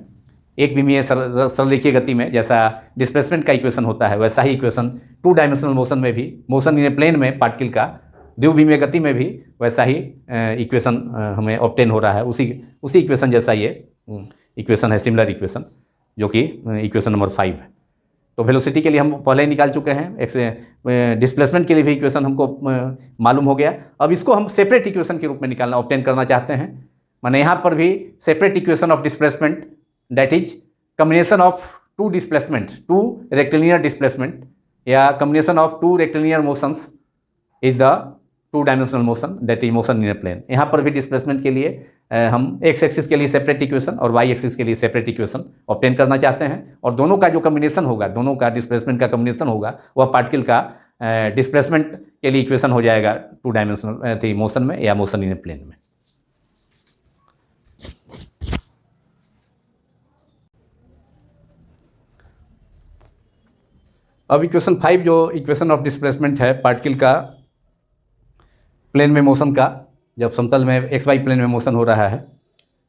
S1: एक विमीय सरलरेखीय गति में जैसा डिस्प्लेसमेंट का इक्वेशन होता है, वैसा ही इक्वेशन टू डायमेंशनल मोशन में भी, मोशन इन ए प्लेन में पार्टिकल का द्विविमीय गति में भी वैसा ही इक्वेशन हमें ऑब्टेन हो रहा है, उसी इक्वेशन जैसा ये इक्वेशन है, सिमिलर इक्वेशन, जो कि इक्वेशन नंबर 5 है। तो वेलोसिटी के लिए हम पहले ही निकाल चुके हैं, डिस्प्लेसमेंट के लिए भी इक्वेशन हमको मालूम हो गया। अब इसको हम सेपरेट इक्वेशन के रूप में निकालना ऑब्टेन करना चाहते हैं, माने यहाँ पर भी separate equation of displacement, that is combination of two displacement, two rectilinear displacement या combination of two rectilinear motions is the two dimensional motion, that is motion in a plane. यहाँ पर भी डिस्प्लेसमेंट के लिए हम एक्स एक्सिस के लिए सेपरेट इक्वेशन और वाई एक्सिस के लिए सेपरेट इक्वेशन ऑब्टेन करना चाहते हैं, और दोनों का जो कम्बिनेशन होगा, दोनों का डिस्प्लेसमेंट का कम्बिनेशन होगा, वह पार्टिकल का डिस्प्लेसमेंट के लिए इक्वेशन हो जाएगा टू डायमेंशनल मोशन में या मोशन इन ए प्लेन में। अब इक्वेशन 5 जो इक्वेशन ऑफ डिस्प्लेसमेंट है पार्टिकल का प्लेन में मोशन का, जब समतल में एक्स वाई प्लेन में मोशन हो रहा है,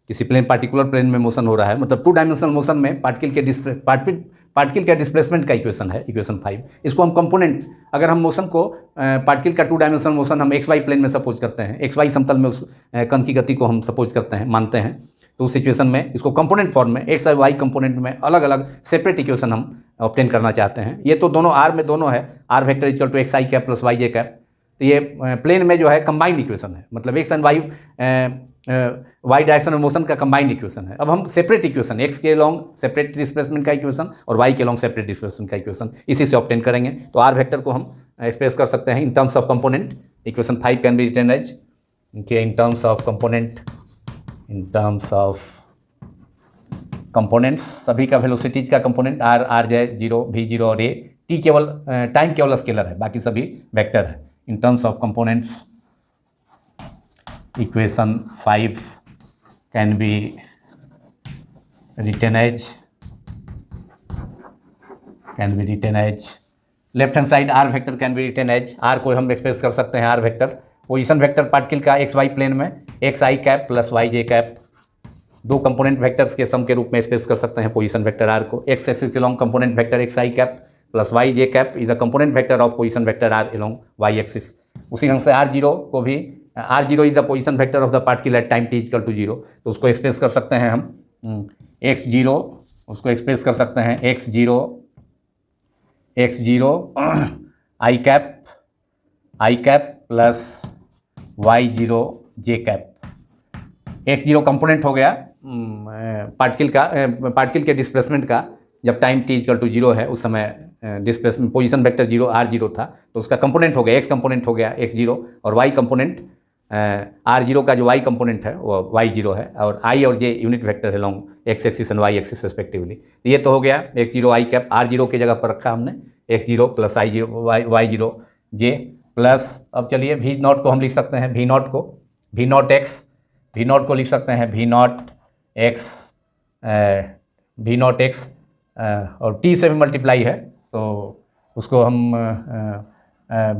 S1: किसी प्लेन पार्टिकुलर प्लेन में मोशन हो रहा है, मतलब टू डायमेंशनल मोशन में पार्टिकल का डिस्प्लेसमेंट का इक्वेशन है इक्वेशन 5। इसको हम कंपोनेंट, अगर हम मोशन को पार्टिकल का टू डायमेंशनल मोशन हम एक्स वाई प्लेन में सपोज करते हैं, एक्स वाई समतल में उस कण की गति को हम सपोज करते हैं, मानते हैं, तो उस इक्वेशन में इसको कंपोनेंट फॉर्म में एक्स और वाई कंपोनेंट में अलग अलग सेपरेट इक्वेशन हम ऑब्टेन करना चाहते हैं। ये तो दोनों आर में दोनों है, r vector equal to x I cap plus y J cap, तो ये प्लेन में जो है कंबाइंड इक्वेशन है, मतलब x and y directional motion का कंबाइंड इक्वेशन है। अब हम सेपरेट इक्वेशन, एक्स के लॉन्ग सेपरेट डिस्प्लेसमेंट का इक्वेशन और वाई के लॉन्ग सेपरेट डिस्प्लेसमेंट का इक्वेशन इसी से ऑब्टेन करेंगे। तो आर वेक्टर को हम एक्सप्रेस कर सकते हैं in terms of component, equation 5 can be written as in terms of component, in terms of components, सभी का वेलोसिटीज का component r, r j zero, v zero और ए, टी केवल टाइम केवल स्केलर है, बाकी सभी वेक्टर है। In terms of components equation 5 can be written as left hand side r vector can be written as, r को हम एक्सप्रेस कर सकते हैं r vector, position vector particle का एक्स वाई प्लेन में एक्स आई कैप प्लस वाई जे कैप, दो कंपोनेंट वेक्टर्स के सम के रूप में एक्सप्रेस कर सकते हैं पोजीशन वेक्टर आर को। एक्स एक्सिस के long component vector x I cap plus y J cap is the component vector of position vector r along y axis. उसी ढंग से आर जीरो को भी, r zero is the position vector of the particle at time t equal to zero, तो उसको एक्सप्रेस कर सकते हैं हम एक्स जीरो, उसको एक्सप्रेस कर सकते हैं x zero i cap plus y zero j cap. X zero component हो गया पार्टिकल के डिस्प्लेसमेंट का, जब time t equal to zero है उस समय displacement position vector zero r zero था, तो उसका कंपोनेंट हो गया, एक्स कंपोनेंट हो गया एक्स जीरो, और वाई कंपोनेंट आर जीरो का जो वाई कंपोनेंट है वो वाई जीरो है, और आई और जे यूनिट वेक्टर है long x axis and y axis respectively. ये तो हो गया x zero i cap, r zero की जगह पर रखा हमने x zero plus i zero y zero j plus, अब चलिए वी नॉट को हम लिख सकते हैं, वी नॉट को लिख सकते हैं वी नॉट एक्स और टी से भी मल्टीप्लाई है, तो उसको हम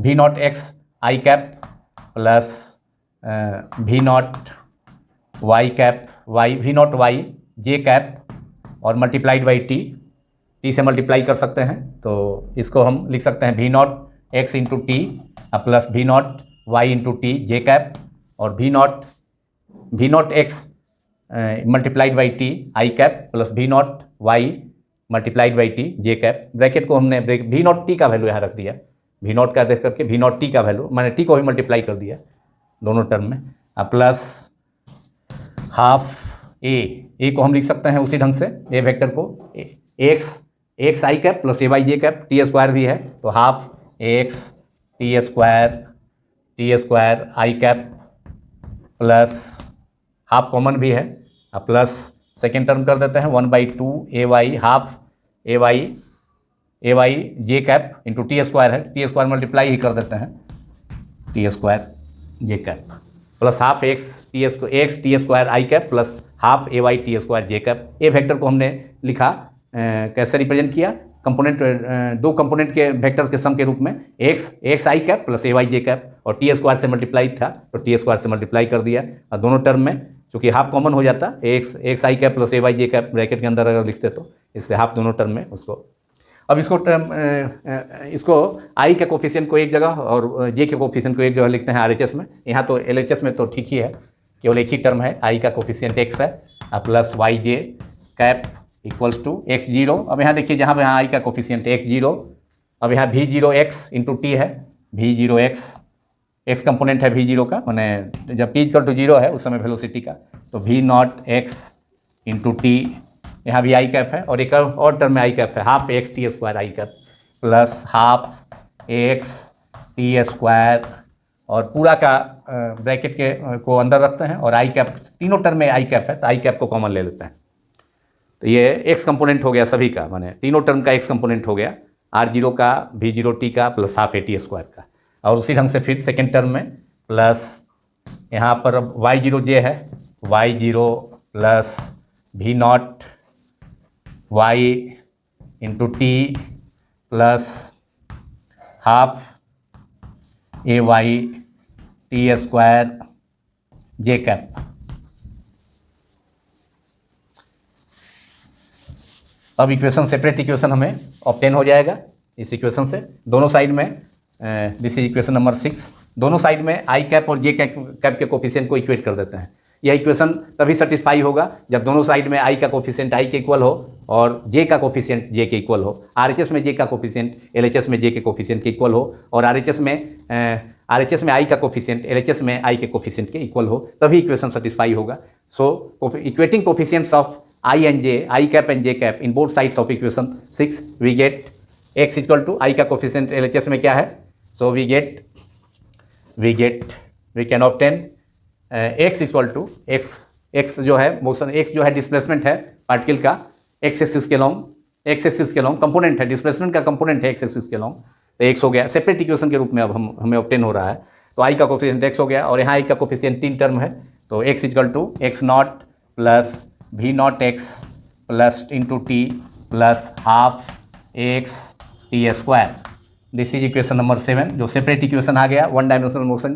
S1: V not X I cap plus we naught Y cap V naught Y J cap और मल्टीप्लाइड बाई टी से मल्टीप्लाई कर सकते हैं, तो इसको हम लिख सकते हैं V not X into T plus we naught Y into T J cap और V not X multiplied by T I cap plus we naught y multiplied by t J cap. Bracket को हमने वी नॉट टी का वैल्यू यहाँ रख दिया, वी नॉट का देख करके वी नॉट टी का वैल्यू, मैंने टी को भी मल्टीप्लाई कर दिया दोनों टर्म में, प्लस हाफ ए को हम लिख सकते हैं उसी ढंग से, ए वेक्टर को एक्स आई कैप प्लस ए वाई जे कैप, टी स्क्वायर भी है तो half X T square T square I cap plus half common भी है, प्लस सेकेंड टर्म कर देते हैं 1/2 A Y half A Y J cap into T square है, टी स्क्वायर मल्टीप्लाई ही कर देते हैं T square J cap plus half X T square I cap plus half A y t square J cap. A vector को हमने लिखा कैसे रिप्रेजेंट किया, कंपोनेंट दो कंपोनेंट के वेक्टर्स के सम के रूप में एक्स आई कैप प्लस ए वाई जे कैप, और टी स्क्वायर से मल्टीप्लाई था तो टी स्क्वायर से मल्टीप्लाई कर दिया, और दोनों टर्म में चूँकि हाफ कॉमन हो जाता एक्स आई कैप प्लस ए वाई जे कैप ब्रैकेट के अंदर अगर लिखते तो इसलिए हाफ दोनों टर्म में उसको। अब इसको आई के कोफिशिएंट को एक जगह और जे के कोफिशिएंट को एक जगह लिखते हैं आरएचएस में। यहाँ तो एलएचएस में तो ठीक ही है, केवल एक ही टर्म है, आई का कोफिशिएंट एक्स है plus y J cap equals to x zero. अब यहाँ देखिए जहाँ यहाँ आई का कोफिशिएंट एक्स जीरो, अब यहाँ भी जीरो एक्स इंटू टी है, भी जीरो एक्स कंपोनेंट है भी जीरो का, मैंने जब पी इक्वल टू जीरो है उस समय वेलोसिटी का, तो भी नॉट एक्स इंटू टी, यहाँ भी आई कैप है, और एक और टर्म में आई कैप है half X T square I cap plus half X T square, और पूरा का ब्रैकेट के को अंदर रखते हैं, और आई कैप तीनों टर्म में आई कैप है तो आई कैप को कॉमन ले लेते हैं, तो ये एक्स कंपोनेंट हो गया सभी का, माने तीनों टर्म का एक्स कंपोनेंट हो गया, आर जीरो का भी जीरो टी का plus half a t square का। और उसी ढंग से फिर सेकेंड टर्म में प्लस यहाँ पर अब वाई जीरो जे है, वाई जीरो प्लस भी naught Y into T plus half ए वाई टी स्क्वायर जे कैप। अब इक्वेशन सेपरेट इक्वेशन हमें ऑब्टेन हो जाएगा इस इक्वेशन से, दोनों साइड में दिस इज इक्वेशन नंबर 6, दोनों साइड में आई कैप और जे कैप के कोफिशिएंट को इक्वेट कर देते हैं। यह इक्वेशन तभी सेटिस्फाई होगा जब दोनों साइड में आई का कोफिशिएंट आई के इक्वल हो और जे का कोफिशिएंट जे के इक्वल हो, आरएचएस में जे का कोफिशिएंट एलएचएस में जे के कोफिशिएंट के इक्वल हो, और आरएचएस में आई का कोफिशिएंट एलएचएस में आई के कोफिशिएंट के इक्वल हो, तभी इक्वेशन सेटिस्फाई होगा। So equating coefficients of I and j, I cap and j cap in both sides of equation 6, we get x equal to I का कोफिशिएंट LHS में क्या है, so we can obtain x equal to x जो है मोशन, x जो है डिस्प्लेसमेंट है पार्टिकल का x एक्सिस के लॉन्ग कंपोनेंट है, डिस्प्लेसमेंट का कंपोनेंट है x एक्सिस के लॉन्ग, तो x हो गया सेपरेट इक्वेशन के रूप में अब हमें ऑब्टेन हो रहा है, तो I का कोफिशिएंट x हो गया, और यहाँ I का कोफिशिएंट 3 टर्म है, तो x equal to X naught plus भी naught x plus into T plus half X T square. This is equation number 7 जो सेपरेट इक्वेशन आ गया, वन डायमेंशनल मोशन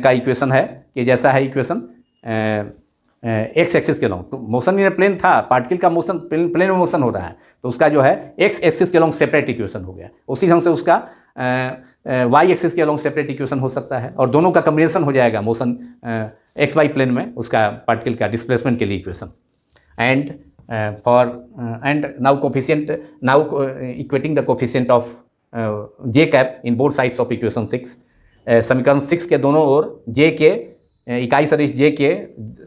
S1: का इक्वेशन है कि जैसा है इक्वेशन एक्स एक्सिस के लॉन्ग, तो मोशन इन प्लेन था, पार्टिकल का मोशन प्लेन में मोशन हो रहा है, तो उसका जो है एक्स एक्सिस के लॉन्ग सेपरेट इक्वेशन हो गया, उसी ढंग से उसका वाई एक्सिस के लॉन्ग सेपरेट इक्वेशन हो सकता है, और दोनों का कम्बिनेशन हो जाएगा मोशन एक्स वाई प्लेन में उसका पार्टिकल का डिस्प्लेसमेंट के लिए equation. And now equating the coefficient of j cap in both sides of equation 6, समीकरण 6 के दोनों ओर j के इकाई सदिश j के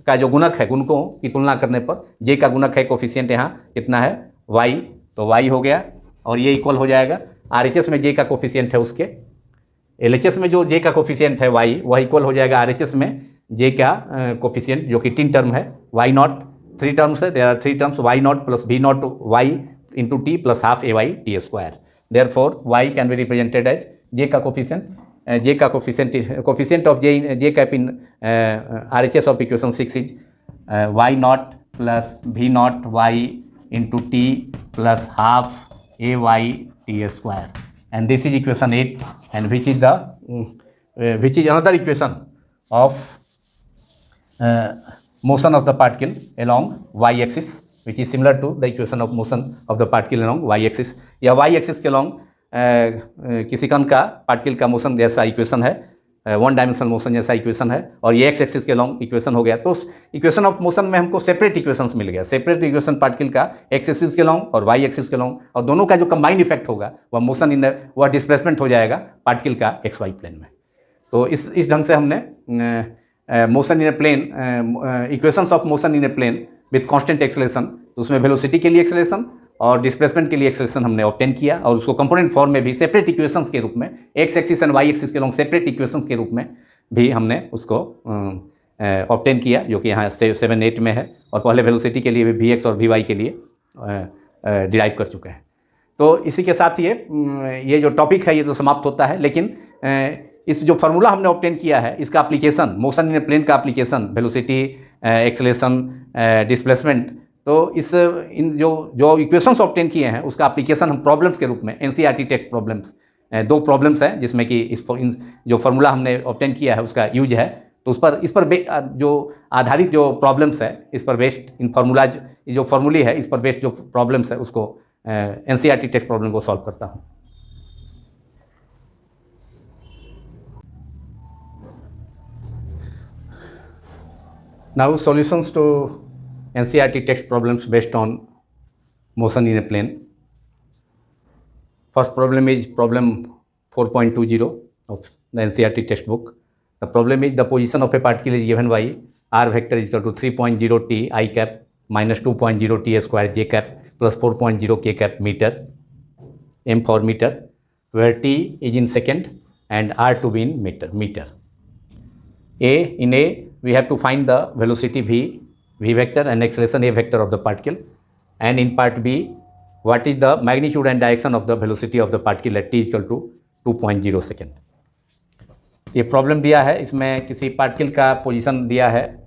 S1: का जो गुणक है, गुणकों की तुलना करने पर j का गुणक है कोफिशिएंट यहाँ कितना है y, तो y हो गया, और ये इक्वल हो जाएगा RHS में j का कोफिशिएंट है उसके, LHS में जो j का कोफिशिएंट है y वह इक्वल हो जाएगा RHS में j का कोफिशिएंट जो कि 3 टर्म है, y नॉट 3 टर्म्स है, there are 3 terms y naught plus v not y into T plus half A y t square, therefore y can be represented as j का coefficient of j cap in RHS of equation 6 is y naught plus v not y into T plus half A y t square, and this is equation 8 and which is another equation of motion of the particle along y axis which is similar to the equation of motion of the particle along y axis। यह y axis के along किसी कण का पार्टिकल का मोशन जैसा इक्वेशन है, वन डायमेंशनल मोशन जैसा इक्वेशन है, और ये एक्स एक्सिस के लॉन्ग इक्वेशन हो गया, तो उस इक्वेशन ऑफ मोशन में हमको सेपरेट इक्वेशंस मिल गया, सेपरेट इक्वेशन पार्टिकल का एक्स एक्सिस के लॉन्ग और वाई एक्सिस के लॉन्ग, और दोनों का जो कंबाइंड इफेक्ट होगा वह मोशन इन वह डिस्प्लेसमेंट हो जाएगा पार्टिकल का एक्स वाई प्लेन में। तो इस ढंग से हमने motion in a plane, equations of motion in a plane with constant acceleration, तो उसमें वेलोसिटी के लिए एक्सेलरेशन और डिस्प्लेसमेंट के लिए एक्सेलरेशन हमने ऑब्टेन किया, और उसको कंपोनेंट फॉर्म में भी सेपरेट इक्वेशंस के रूप में x axis and y axis के लॉन्ग सेपरेट इक्वेशंस के रूप में भी हमने उसको ऑब्टेन किया, जो कि यहाँ 7-8 में है, और पहले वेलोसिटी के लिए भी Vx और Vy के लिए डिराइव कर चुके हैं। तो इसी के साथ ये जो टॉपिक है ये तो समाप्त होता है, लेकिन इस जो फार्मूला हमने ऑब्टेन किया है इसका application, motion in a plane का एप्लीकेशन, वेलोसिटी, एक्सेलरेशन, डिस्प्लेसमेंट, तो इन जो इक्वेशंस ऑब्टेन किए हैं उसका एप्लीकेशन हम प्रॉब्लम्स के रूप में एनसीईआरटी टेक्स्ट प्रॉब्लम्स, 2 प्रॉब्लम्स हैं जिसमें कि इन जो फार्मूला हमने ऑब्टेन किया है उसका यूज है, तो इस पर जो आधारित जो प्रॉब्लम्स है इस पर बेस्ड इन फार्मूलाज, जो फार्मूली है इस पर बेस्ड जो प्रॉब्लम्स है उसको एनसीईआरटी टेक्स्ट प्रॉब्लम को सॉल्व करता हूँ। Now solutions to NCERT text problems based on motion in a plane. First problem is problem 4.20 of the NCERT textbook. The problem is the position of a particle is given by r vector is equal to 3.0 t I cap minus 2.0 t square j cap plus 4.0 k cap meter, m for meter, where t is in second and r to be in meter. In A we have to find the velocity v vector and acceleration a vector of the particle, and in part B what is the magnitude and direction of the velocity of the particle at t is equal to 2.0 second. ये प्रॉब्लम दिया है, इसमें किसी पार्टिकल का पोजीशन दिया है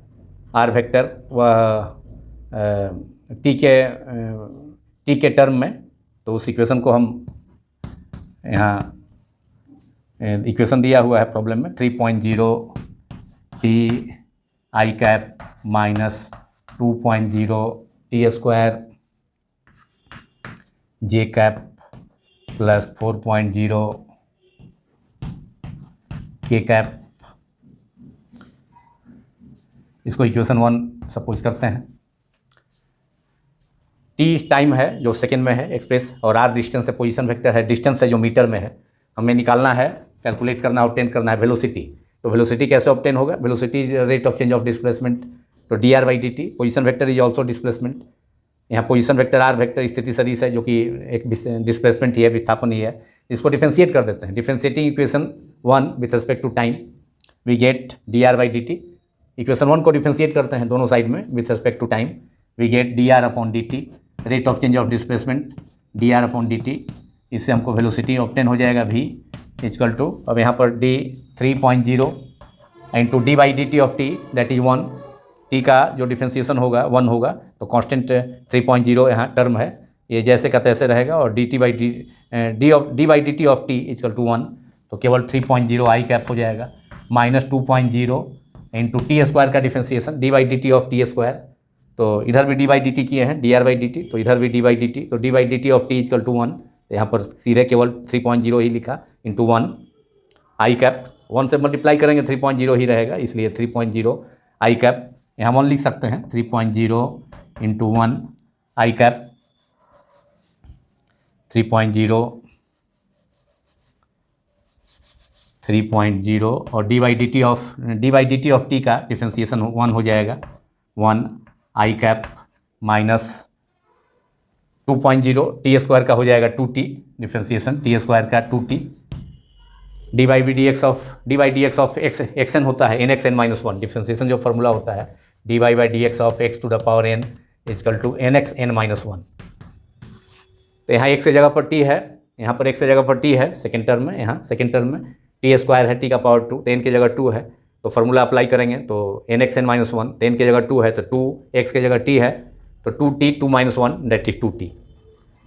S1: r वेक्टर t के टर्म में, तो उस इक्वेशन को हम यहाँ इक्वेशन दिया हुआ है प्रॉब्लम में 3.0 t I cap minus 2.0 t square j cap plus 4.0 k cap, इसको इक्वेशन 1 सपोज करते हैं। t टाइम है जो सेकेंड में है एक्सप्रेस, और r डिस्टेंस है, पोजीशन वेक्टर है, डिस्टेंस है जो मीटर में है। हमें निकालना है, कैलकुलेट करना, ऑब्टेन करना है वेलोसिटी। तो वेलोसिटी कैसे ऑब्टेन होगा? Velocity rate of change of displacement, तो D are by D T. Position vector is also displacement. यहाँ पोजिशन वेक्टर आर वेक्टर स्थिति सदिश है जो कि एक डिस्प्लेसमेंट ही है, विस्थापन ही है। इसको डिफ्रेंशिएट कर देते हैं। Differentiating equation 1 with respect to time we get d are by D t. Equation 1 को डिफ्रेंशिएट करते हैं दोनों साइड में with respect to time, we get d r upon d t, rate of change of displacement d r upon d t. इससे हमको वेलोसिटी ऑब्टेन हो जाएगा v इक्वल टू, अब यहाँ पर d 3.0 into D by D T of T that is 1। T का जो डिफ्रेंसिएशन होगा 1 होगा, तो कांस्टेंट 3.0 यहाँ टर्म है, ये जैसे का तैसे रहेगा, और d by D T of t equal to 1, तो केवल 3.0 आई कैप हो जाएगा, माइनस 2.0 इंटू टी स्क्वायर का differentiation d by D T of t square, तो इधर भी डी बाई डी टी किए हैं, d are by D t, तो इधर भी डी बाई डी टी, तो d by D T of t equal to 1, तो यहाँ पर सीधे केवल 3.0 ही लिखा इंटू 1 आई कैप। 1 से मल्टीप्लाई करेंगे 3.0 ही रहेगा, इसलिए 3.0 आई कैप यहाँ 1 लिख सकते हैं, 3.0 इंटू 1 आई कैप 3.0 और d by D T of t का डिफ्रेंसिएशन 1 हो जाएगा, 1 i cap minus 2.0 t square का हो जाएगा 2t, डिफ्रेंसिएशन टी स्क्वायर का 2t, d by d x of x n होता है, n x n minus 1, differentiation जो फार्मूला होता है d by d x of x to the power n equal to n x n minus 1। तो यहाँ एक्स की जगह पर टी है, यहाँ पर एक्स की जगह पर टी है सेकेंड टर्म में, यहाँ सेकेंड टर्म में टी स्क्वायर है टी का पावर 2, तो एन की जगह 2 है, तो फार्मूला अप्लाई करेंगे तो एन एक्स एन माइनस 1, तो एन की जगह 2 है तो 2 एक्स की जगह टी है, तो 2t 2 minus 1 that is 2t,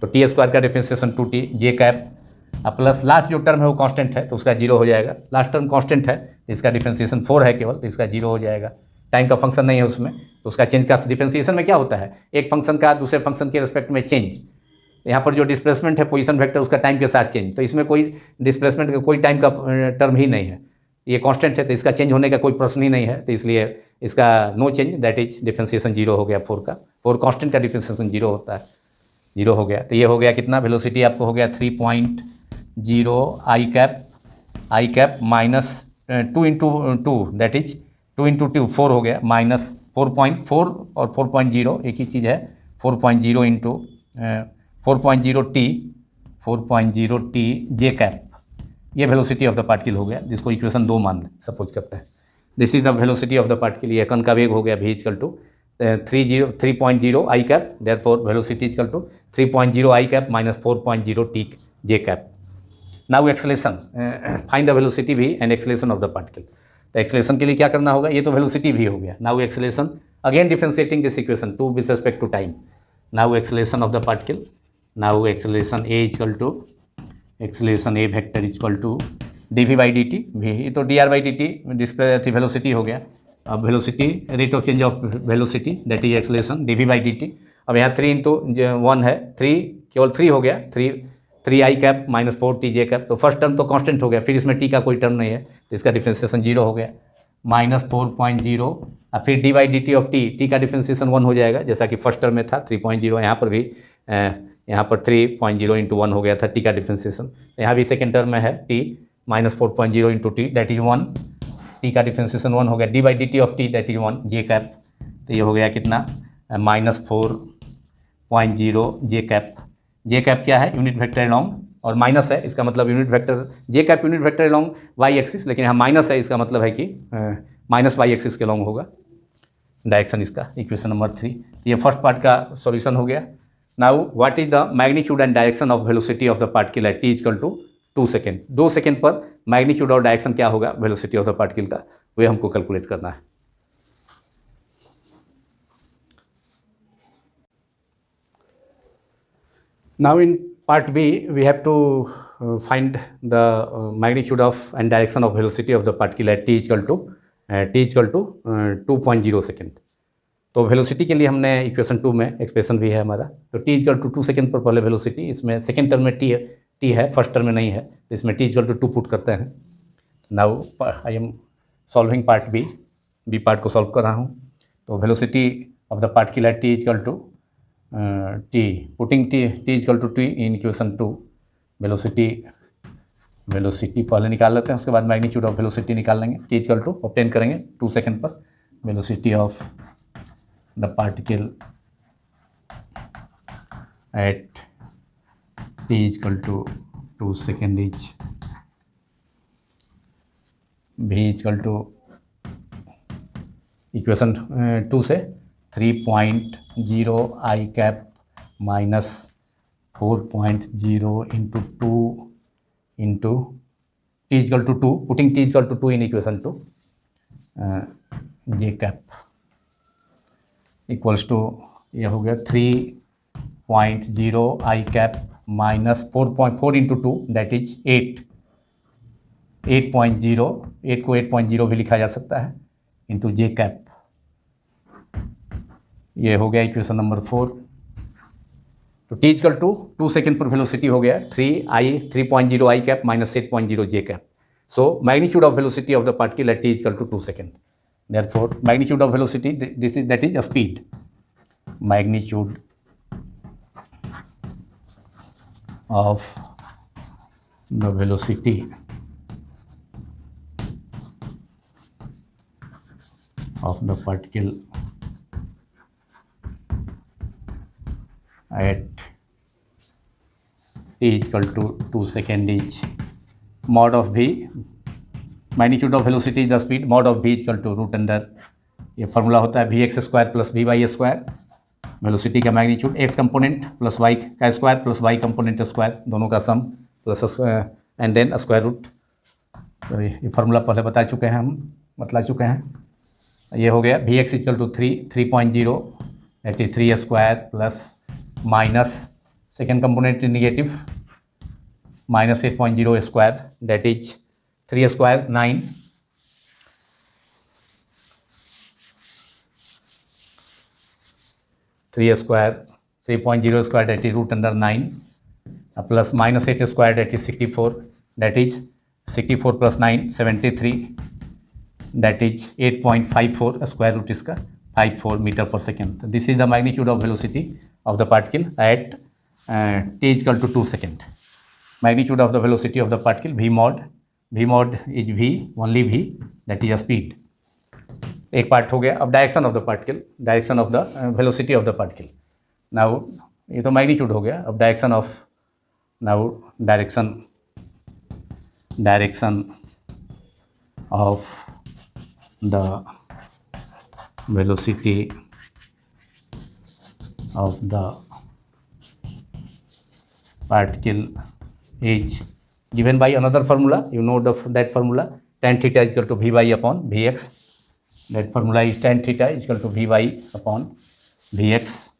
S1: तो टी स्क्वायर का डिफ्रेंसिएशन 2t जे कैप, अब प्लस लास्ट जो टर्म है वो कांस्टेंट है तो उसका 0 हो जाएगा, लास्ट टर्म कांस्टेंट है तो इसका डिफ्रेंसिएशन 4 है केवल, तो इसका 0 हो जाएगा। टाइम का फंक्शन नहीं है उसमें, तो उसका चेंज का डिफ्रेंसिएशन में क्या होता है, एक फंक्शन का दूसरे फंक्शन के रिस्पेक्ट में चेंज। यहाँ पर जो डिस्प्लेसमेंट है पोजीशन वेक्टर उसका टाइम के साथ चेंज, तो इसमें कोई डिस्प्लेसमेंट का कोई टाइम का टर्म ही नहीं है, ये कांस्टेंट है तो इसका चेंज होने का कोई प्रश्न ही नहीं है, तो इसलिए इसका no change that is differentiation 0 हो गया 4 का, 4 कांस्टेंट का डिफ्रेंसिएशन 0 होता है, 0 हो गया। तो ये हो गया कितना, वेलोसिटी आपको हो गया 3.0 आई cap minus 2 into 2 that is 2 into 2 4 हो गया, माइनस 4.4 और 4.0 एक ही चीज़ है, 4.0 इंटू 4.0 टी जे कैप ये वेलोसिटी ऑफ द पार्टिकल हो गया, जिसको इक्वेशन 2 मान सपोज करते हैं। This is the velocity of the particle. ये कण का वेग हो गया v equal to 3.0 I cap, therefore velocity equal to 3.0 I cap minus 4.0 T J cap. Now acceleration, find the velocity भी and acceleration of the particle. तो एक्सेलेरेशन के लिए क्या करना होगा, ये तो वेलोसिटी भी हो गया। Now acceleration, again differentiating this equation 2 with respect to time. Now acceleration of the particle, now acceleration a equal to acceleration a vector equal to dv by D t, भी तो dr by D t display थी वेलोसिटी हो गया। अब वेलोसिटी, rate of change of velocity that is acceleration dv by D t. अब यहाँ 3 इंटू 1 है, 3 केवल 3 हो गया, 3 आई कैप माइनस 4 टी जे कैप। तो फर्स्ट टर्म तो कांस्टेंट हो गया, फिर इसमें टी का कोई टर्म नहीं है, तो इसका डिफ्रेंसिएशन 0 हो गया, माइनस 4.0 और फिर D by D T of t का डिफ्रेंसिएशन 1 हो जाएगा, जैसा कि फर्स्ट टर्म में था 3.0। यहाँ पर भी यहाँ पर 3.0 इंटू 1 हो गया था टी का डिफ्रेंसिएशन। यहाँ भी सेकेंड टर्म में है T minus 4.0 into T that is 1, T का डिफ्रेंसिएशन 1 हो गया, D by D T of T that is 1 J cap. तो ये हो गया कितना, minus 4.0 J cap. J cap क्या है, यूनिट वेक्टर अलोंग, और माइनस है, इसका मतलब unit vector, J cap unit vector along Y axis, लेकिन यहाँ माइनस है, इसका मतलब है कि माइनस वाई एक्सिस के अलोंग होगा डायरेक्शन इसका, इक्वेशन नंबर 3। ये फर्स्ट पार्ट का सॉल्यूशन हो गया। Now what is the magnitude and direction of velocity of the particle at T equal to 2 second. 2 second पर मैग्नीट्यूड और डायरेक्शन क्या होगा वेलोसिटी ऑफ द पार्टिकल का, वे हमको कैलकुलेट करना है। Now in part B we have to find the magnitude of and direction of velocity of the particle at t equal to 2.0 second. तो वेलोसिटी के लिए हमने इक्वेशन 2 में एक्सप्रेशन भी है हमारा, तो t इक्वल टू 2 सेकेंड पर पहले वेलोसिटी, इसमें सेकेंड टर्म में t है, फर्स्ट टर्म में नहीं है, तो इसमें t इक्वल टू 2 पुट करते हैं। Now I am solving part b part को सॉल्व कर रहा हूँ। तो velocity of the particle at t equal to t, putting t equal to t in equation 2, velocity पहले निकाल लेते हैं, उसके बाद मैग्नीट्यूड ऑफ वेलोसिटी निकाल लेंगे। t इक्वल टू ऑब्टेन करेंगे 2 सेकेंड पर velocity of the particle at t equal to 2 second is v equal to equation 2 से 3.0 आई cap minus 4.0 into 2 into T equal to 2, putting T equal to 2 in equation 2 J cap equals to, ये हो गया 3.0 आई cap minus 4.4 into 2 that is 8.0, 8 को 8.0 भी लिखा जा सकता है, इंटू जे कैप। ये हो गया इक्वेशन नंबर 4। तो टी इक्वल टू 2 सेकेंड पर वेलोसिटी हो गया 3.0 आई cap minus 8.0 J cap. So magnitude of velocity of the particle at T equal to 2 second, therefore magnitude of velocity this is that is a speed, magnitude of the velocity of the particle at t equal to 2 second is mod of v, magnitude of velocity is the speed, mod of v equal to root under, ये फार्मूला होता है vx square plus V Y square, velocity का magnitude x component plus y का square plus y component square, दोनों का sum plus and then square root. तो ये फार्मूला पहले बता चुके हैं, हम बतला चुके हैं। ये हो गया v x equal to 3.0 that is 3 square plus minus second component negative minus 8.0 square that is 3 square 9, three square 3.0 square that is root under 9 plus minus 8 square that is 64 that is 64 plus 9 73 that is 8.54 square root इसका 54 metre per second. This is the magnitude of velocity of the particle at t equal to 2 second. Magnitude of the velocity of the particle v mod is v only v that is a speed. एक पार्ट हो गया। अब direction of the particle, direction of the velocity of the particle. Now ये तो मैग्नीट्यूड हो गया। अब direction of, now direction direction of the velocity of the particle is given by another formula. You know that formula, tan theta is equal to Vy upon Vx. That formula is tan theta is equal to Vy upon Vx.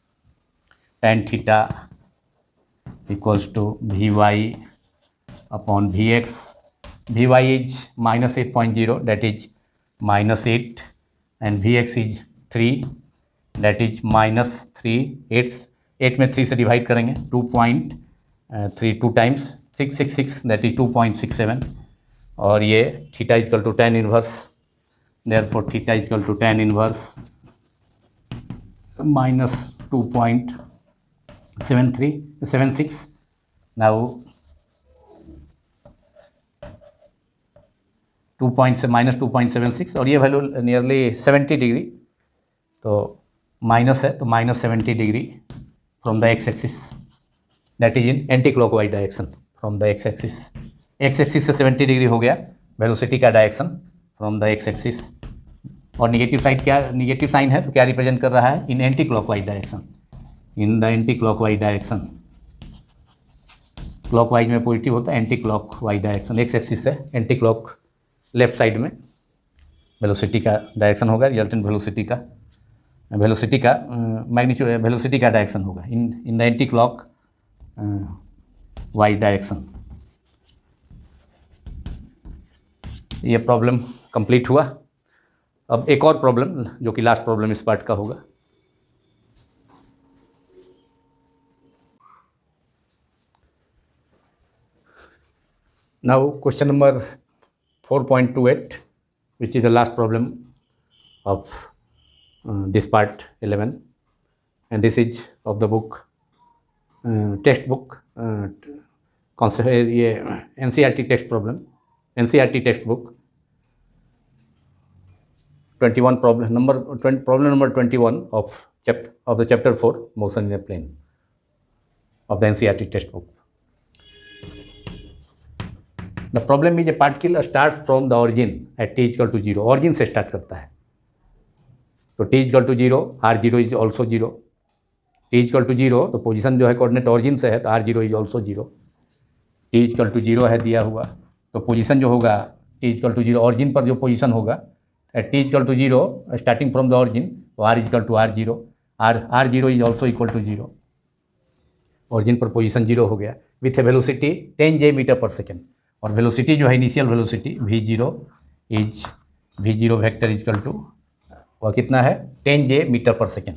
S1: Tan theta equals to Vy upon Vx. Vy is minus 8.0, that is minus 8, and Vx is 3, that is minus 3. 8 में 3 से डिवाइड करेंगे, 2.3 2 टाइम्स 666, दैट इज 2.67, और ये theta equal to tan inverse, therefore theta equal to tan inverse minus 2.76. Now 2.76, और ये वैल्यू नियरली 70 डिग्री, तो माइनस है, तो minus 70 degree from the x axis, that is in anti clockwise direction from the x axis. X axis से 70 डिग्री हो गया वेलोसिटी का direction from the x axis. और निगेटिव साइड क्या, निगेटिव साइन है तो क्या रिप्रेजेंट कर रहा है, in anti clockwise direction, in the anti clockwise direction. Clockwise में पॉजिटिव होता है, anti clockwise direction, X axis से एंटी क्लॉक लेफ्ट साइड में वेलोसिटी का डायरेक्शन होगा, रिजल्टेंट वेलोसिटी का मैग्नीट्यूड वेलोसिटी का डायरेक्शन होगा in the anti clockwise direction. ये प्रॉब्लम कंप्लीट हुआ. अब एक और प्रॉब्लम जो कि लास्ट प्रॉब्लम इस पार्ट का होगा. Now question number 4.28, which is the last problem of this part 11, and this is of the book textbook concept, ये NCERT text problem, NCERT textbook 21 problem number 21 of the chapter 4 motion in a plane of the NCERT textbook. The problem is a particle starts from the origin at t equal to 0. origin से स्टार्ट करता है, तो t equal to 0, r0 is also 0. t equal to 0, तो पोजीशन जो है कोऑर्डिनेट origin से है, तो r0 is also 0. t equal to 0 है दिया हुआ, तो पोजीशन जो होगा t equal to 0, origin पर जो पोजीशन होगा at t equal to 0 starting from the origin, तो r equal to r0, r0 is also equal to 0. origin पर पोजीशन 0 हो गया with a velocity 10 j metre per second. और वेलोसिटी जो है initial velocity v0 vector is equal to वह कितना है 10 j metre per second.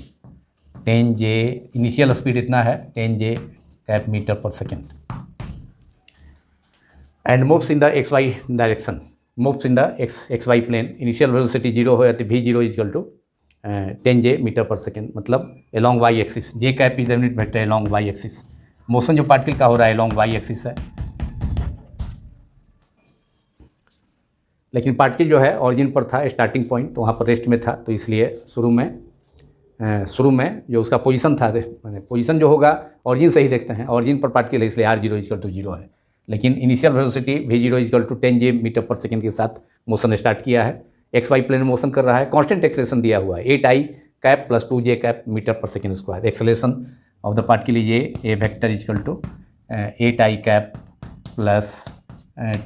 S1: 10 j initial speed इतना है 10 j cap metre per second. And moves in the xy direction, moves in the xy plane. Initial velocity 0 हो जाती v0 equal to 10 j metre per second, मतलब along y axis. j cap is the unit vector along y axis. Motion जो पार्टिकल का हो रहा है along y एक्सिस है, लेकिन पार्टिकल जो है ऑरिजिन पर था, स्टार्टिंग पॉइंट, तो वहाँ पर रेस्ट में था, तो इसलिए शुरू में जो उसका पोजीशन था, मैंने पोजीशन जो होगा ऑरिजिन से ही देखते हैं, ऑरिजिन पर पार्टिकल है इसलिए r0 इजकल टू 0 है. लेकिन initial velocity v0 equal to 10 j metre per second के साथ मोशन स्टार्ट किया है, XY प्लेन में मोशन कर रहा है, कांस्टेंट एक्सेलेरेशन दिया हुआ है 8i cap plus 2j cap metre per second square. Acceleration of the particle ये A vector is equal to 8i cap plus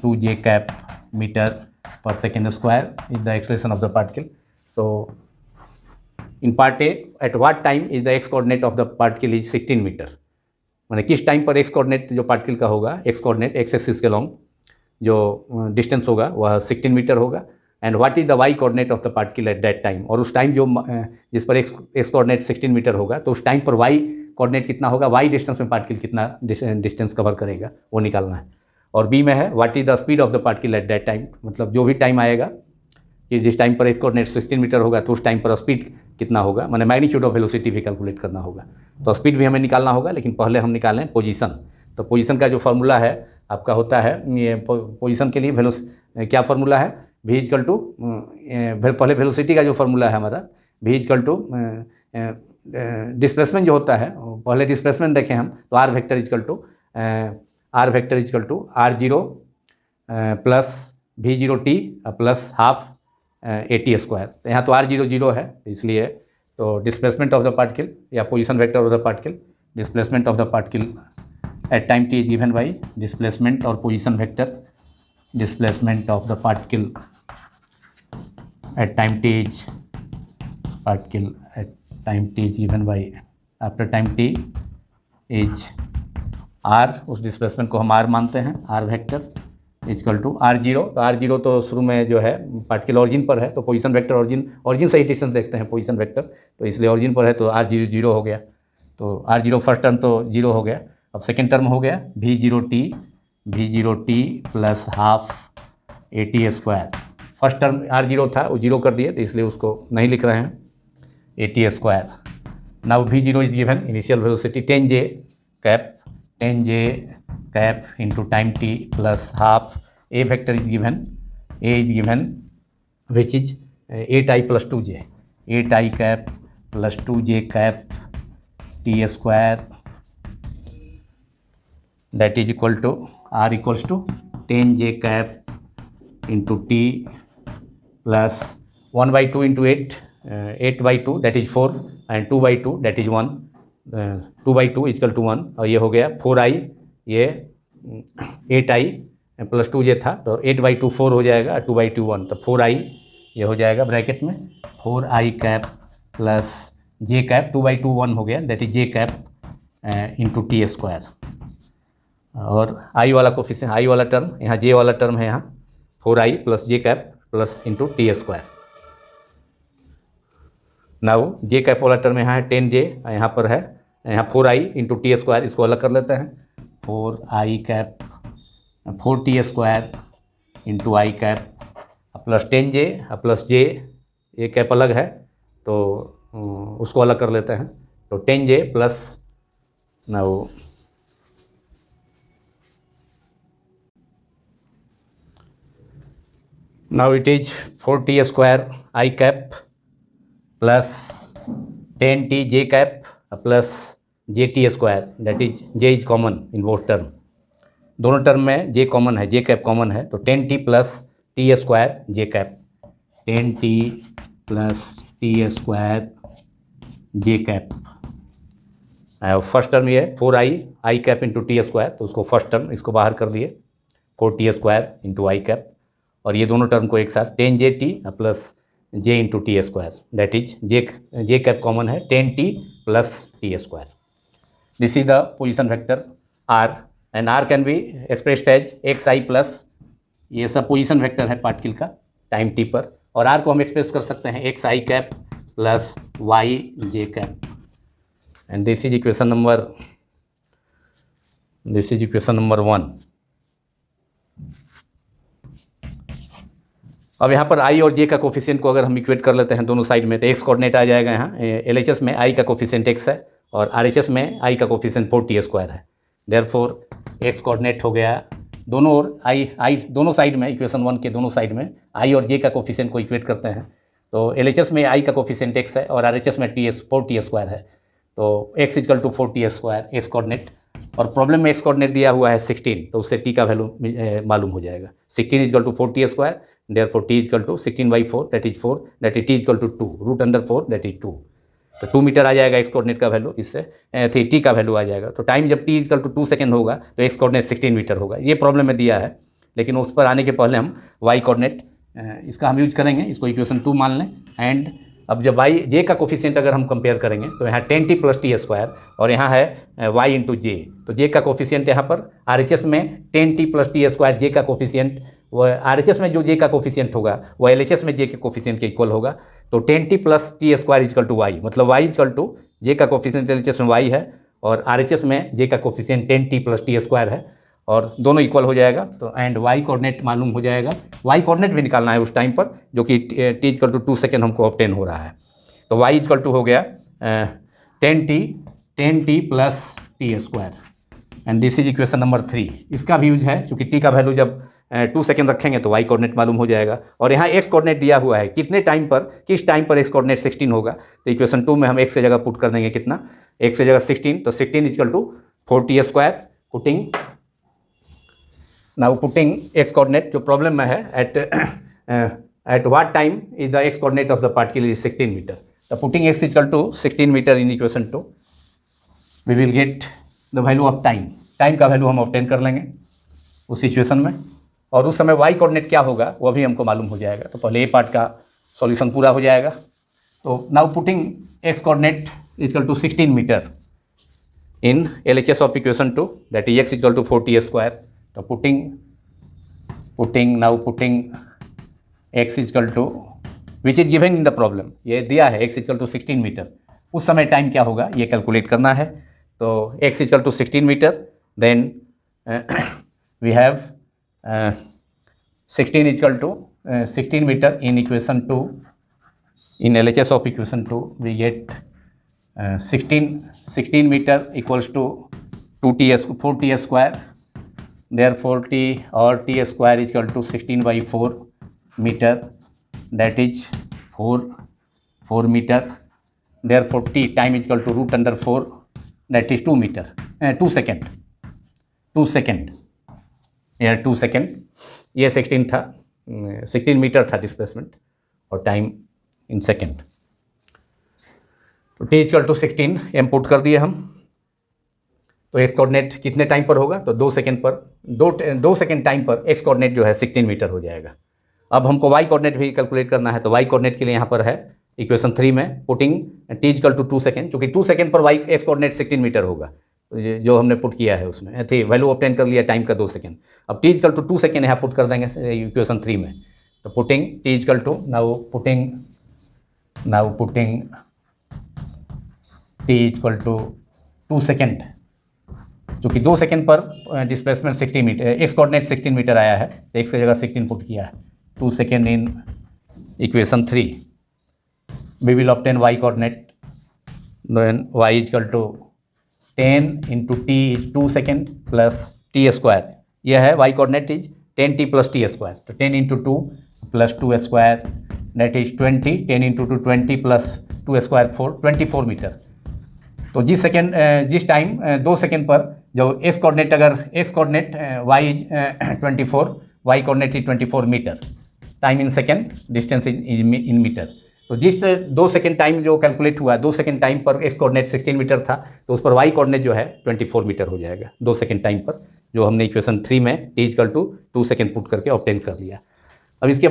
S1: 2j cap metre per second square is the acceleration of the particle. So in part A, at what time is the x coordinate of the particle is 16 meter. माने किस टाइम पर x कोऑर्डिनेट जो पार्टिकल का होगा, x कोऑर्डिनेट x एक्सिस के लॉन्ग जो डिस्टेंस होगा वह 16 मीटर होगा. And what is the y coordinate of the particle at that time. और उस टाइम जो जिस पर x कोऑर्डिनेट 16 मीटर होगा, तो उस टाइम पर y कोऑर्डिनेट कितना होगा, y डिस्टेंस में पार्टिकल कितना डिस्टेंस कवर करेगा वो निकालना है. और बी में है what is the speed of the particle at that time, मतलब जो भी टाइम आएगा कि जिस टाइम पर एक्स कोऑर्डिनेट 16 मीटर होगा तो उस टाइम पर स्पीड कितना होगा, माने मैग्नीट्यूड ऑफ वेलोसिटी भी कैलकुलेट करना होगा. तो स्पीड भी हमें निकालना होगा, लेकिन पहले हम निकालें पोजीशन. तो पोजीशन का जो फार्मूला है आपका होता है, ये पोजीशन के लिए क्या फार्मूला है, v इजकल टू पहले वेलोसिटी का जो फार्मूला है हमारा v इजकल टू डिस्प्लेसमेंट जो होता है, पहले डिस्प्लेसमेंट देखें हम, तो r vector is equal to r0 plus v0t plus half AT square. तो यहाँ तो r00 है, इसलिए तो डिस्प्लेसमेंट ऑफ द पार्टिकल या position vector of the particle, displacement of the particle at time t is given by displacement और position vector, displacement of the particle at time t is particle at time t is given by after time t is r, उस डिस्प्लेसमेंट को हम r मानते हैं, r vector is equal to r0। तो r0 तो शुरू में जो है पार्टिकल ऑरिजिन पर है, तो पोजीशन वेक्टर ऑरिजिन से ही डिस्टेंस देखते हैं पोजीशन वेक्टर, तो इसलिए ऑरिजिन पर है तो r0 0 हो गया। तो r0 फर्स्ट टर्म तो 0 हो गया। अब सेकेंड टर्म हो गया v0t plus half AT square. First term r0 था, वो 0 कर दिए, तो इसलिए उसको नहीं लिख रहे हैं, AT square. Now v0 is given initial velocity 10j cap into time t plus half a vector is given, a is given which is 8i plus 2j, 8i cap plus 2j cap t square that is equal to r equals to 10j cap into t plus 1/2 into 8/2 that is 4 and 2/2 that is 1, 2/2 equal to 1, और ये हो गया 4i, ये 8i प्लस 2j था, तो 8/2 4 हो जाएगा, 2/2 1, तो 4i ये हो जाएगा ब्रैकेट में 4i cap plus j cap, 2/2 1 हो गया that is j cap into t square. और i वाला कोफिशिएंट, i वाला टर्म यहाँ, j वाला टर्म है यहाँ 4i plus j cap plus into t square. Now j cap वाला टर्म यहाँ है 10j, यहाँ पर है यहाँ 4i इंटू टी स्क्वायर, इसको अलग कर लेते हैं, 4i cap 4t square into I cap plus 10j plus j, ये कैप अलग है तो उसको अलग कर लेते हैं, तो 10j plus now it is 4t square I cap plus 10t j cap plus JT square that is j is common in both term, दोनों टर्म में j कॉमन है, j कैप कॉमन है, तो 10t plus t square j cap, 10t plus t square j cap. First term ये 4i आई कैप इंटू टी स्क्वायर, तो उसको फर्स्ट टर्म इसको बाहर कर दिए 4t square into I cap, और ये दोनों टर्म को एक साथ 10jt plus j into T square that is j cap common है 10t plus t square. This is the position vector r and r can be expressed as xi plus, ये सब पोजिशन वेक्टर है पार्टिकल का टाइम t पर, और r को हम एक्सप्रेस कर सकते हैं xi cap plus yj cap, and this is equation number 1। अब यहाँ पर i और j का कोफिशिएंट को अगर हम इक्वेट कर लेते हैं दोनों साइड में, तो x कोऑर्डिनेट आ जाएगा यहाँ, LHS में i का कोफिशिएंट x है और RHS में i का कोफिशिएंट 4t स्क्वायर है, देयरफॉर x कोऑर्डिनेट हो गया दोनों ओर i दोनों साइड में, इक्वेशन 1 के दोनों साइड में i और j का कोफिशिएंट को इक्वेट करते हैं, तो LHS में i का कोफिशिएंट x है और RHS में 4t स्क्वायर है, तो x इजकल to 4t square x coordinate, और प्रॉब्लम में x कोऑर्डिनेट दिया हुआ है 16, तो उससे t का वैल्यू मालूम हो जाएगा, 16 equal to 4t square, therefore t equal to 16/4 that is 4 that is t equal to 2 root under 4 that is 2, तो 2 मीटर आ जाएगा x कोऑर्डिनेट का वैल्यू, इससे t का वैल्यू आ जाएगा, तो टाइम जब t इजकल टू 2 सेकेंड होगा तो x कोऑर्डिनेट 16 मीटर होगा, ये प्रॉब्लम में दिया है, लेकिन उस पर आने के पहले हम y कोऑर्डिनेट इसका हम यूज करेंगे, इसको इक्वेशन 2 मान लें, एंड अब जब j का कोफिशिएंट अगर हम कंपेयर करेंगे तो यहाँ 10t प्लस टी स्क्वायर और यहाँ है y इंटू j, तो j का कोफिशिएंट यहाँ पर RHS में 10t plus t square j का कोफिशिएंट, वह RHS में जो j का कोफिशिएंट होगा वह LHS में j के कोफिशिएंट के इक्वल होगा, तो 10t plus t square equal to y, मतलब y इजकल टू j का कोफिशिएंट LHS में y है और RHS में j का coefficient 10t plus t square है, और दोनों इक्वल हो जाएगा, तो एंड y कोऑर्डिनेट मालूम हो जाएगा, y कोऑर्डिनेट भी निकालना है उस टाइम पर, जो कि t इजकल टू 2 सेकेंड हमको ऑब्टेन हो रहा है, तो y इजकल टू हो गया 10t plus t square, and this is equation number 3। इसका भी यूज है, क्योंकि t का वैल्यू जब 2 सेकेंड रखेंगे तो y कोऑर्डिनेट मालूम हो जाएगा, और यहाँ x कोऑर्डिनेट दिया हुआ है कितने टाइम पर, किस टाइम पर x कोऑर्डिनेट 16 होगा, तो इक्वेशन 2 में हम x की जगह पुट कर देंगे कितना, x की जगह 16, तो 16 equal to 4t square, putting now putting x coordinate जो प्रॉब्लम में है at what time is the x coordinate of the particle is 16 meter. The putting x is equal to 16 meter in equation 2, we will get the value of time. Time का वैल्यू हम ऑब्टेन कर लेंगे उस सिचुएशन में, और उस समय y कोऑर्डिनेट क्या होगा वो भी हमको मालूम हो जाएगा. तो पहले ए पार्ट का सॉल्यूशन पूरा हो जाएगा. तो now putting x coordinate is equal to 16 metre in LHS of equation 2, that is x is equal to 4t square. तो putting x is equal to which is given in the problem, ये दिया है x is equal to 16 metre. उस समय टाइम क्या होगा ये कैलकुलेट करना है. तो x is equal to 16 metre, then we have 16 is equal to 16 meter in equation 2. In LHS of equation 2 we get 16 meter equals to 4t square. Therefore t or t square is equal to 16 by 4 meter, that is 4 meter. Therefore t time is equal to root under 4, that is 2 meter, 2 second. Here 2 second. ये 16 था, 16 मीटर था डिस्प्लेसमेंट और टाइम इन सेकेंड. तो t equal to 16 m put कर दिए हम. तो एक्स कोऑर्डिनेट कितने टाइम पर होगा, तो 2 सेकेंड पर 2 सेकेंड टाइम पर एक्स कोऑर्डिनेट जो है 16 मीटर हो जाएगा. अब हमको वाई कोऑर्डिनेट भी कैलकुलेट करना है. तो वाई कोऑर्डिनेट के लिए यहाँ पर है इक्वेशन 3 में putting t equal to 2 second, क्योंकि 2 सेकेंड पर वाई एक्स कोऑर्डिनेट 16 मीटर होगा जो हमने पुट किया है उसमें थी. वैल्यू ऑब्टेन कर लिया टाइम का 2 सेकेंड. अब t इक्वल टू 2 सेकेंड यहाँ पुट कर देंगे इक्वेशन 3 में. तो putting t equal to now putting t equal to 2 second, चूँकि 2 सेकेंड पर displacement 16 metre, x coordinate 16 metre आया है तो एक्स की जगह 16 पुट किया है. 2 second in equation 3 we will obtain y coordinate. Then y is equal to 10 into t is 2 second plus t square. यह है y coordinate is 10t plus t square. तो 10 into 2 plus 2 square that is 20. 10 into 2 20 plus 2 square 24 metre. तो जिस टाइम 2 सेकेंड पर जो एक्स कोऑर्डिनेट अगर x coordinate y is 24, y coordinate is 24 metre, time in second, distance in metre. तो जिस 2 सेकेंड टाइम जो कैलकुलेट हुआ 2 सेकेंड टाइम पर एक्स कोऑर्डिनेट 16 मीटर था, तो उस पर y कोऑर्डिनेट जो है 24 मीटर हो जाएगा 2 सेकेंड टाइम पर, जो हमने इक्वेशन 3 में t equal to 2 second put करके ऑब्टेन कर लिया. अब इसके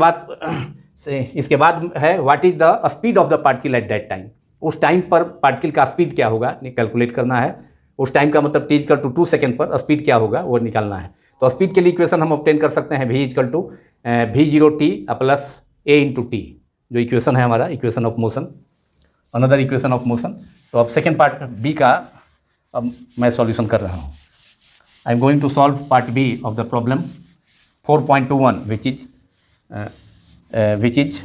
S1: बाद है what is the speed of the particle at that time. उस टाइम पर पार्टिकल का स्पीड क्या होगा कैलकुलेट करना है. उस टाइम का मतलब t इक्वल टू 2 सेकेंड पर स्पीड क्या होगा वो निकालना है. तो स्पीड के लिए इक्वेशन हम ऑब्टेन कर सकते हैं v equal to v0t plus a into t, जो इक्वेशन है हमारा equation of motion, another equation of motion. तो अब सेकेंड पार्ट बी का अब मैं सॉल्यूशन कर रहा हूँ. I am going to solve part B of the problem 4.21 which is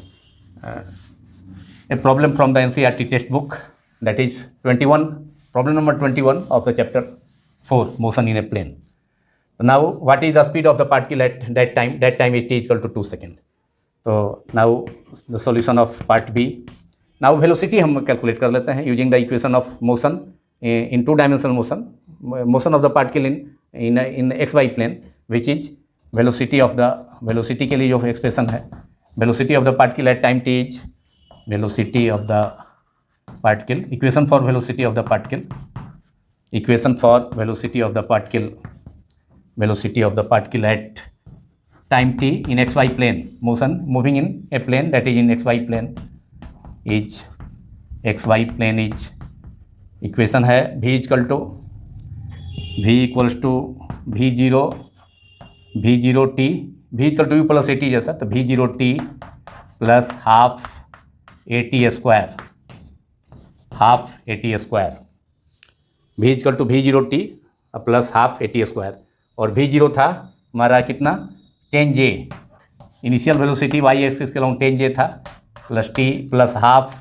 S1: a problem from the NCERT textbook, that is 21, problem number 21 of the chapter 4, motion in a plane. So now what is the speed of the particle at that time? That time is t equal to 2 seconds. So now the solution of part B. Now velocity हम कैलकुलेट कर लेते हैं using the equation of motion in 2-dimensional motion of the particle in xy plane, which is velocity के लिए जो एक्सप्रेशन है, velocity of the particle at time t is velocity of the particle, equation for velocity of the particle at time t in xy plane, motion moving in a plane, that is in xy plane is equation है v equals to v0 t, v equal to u plus a t जैसा. तो v0 t plus half a t square, v equal to v0 t plus half a t square. और v0 था हमारा कितना 10j, initial velocity y axis के लॉन्ग 10j था, plus t plus half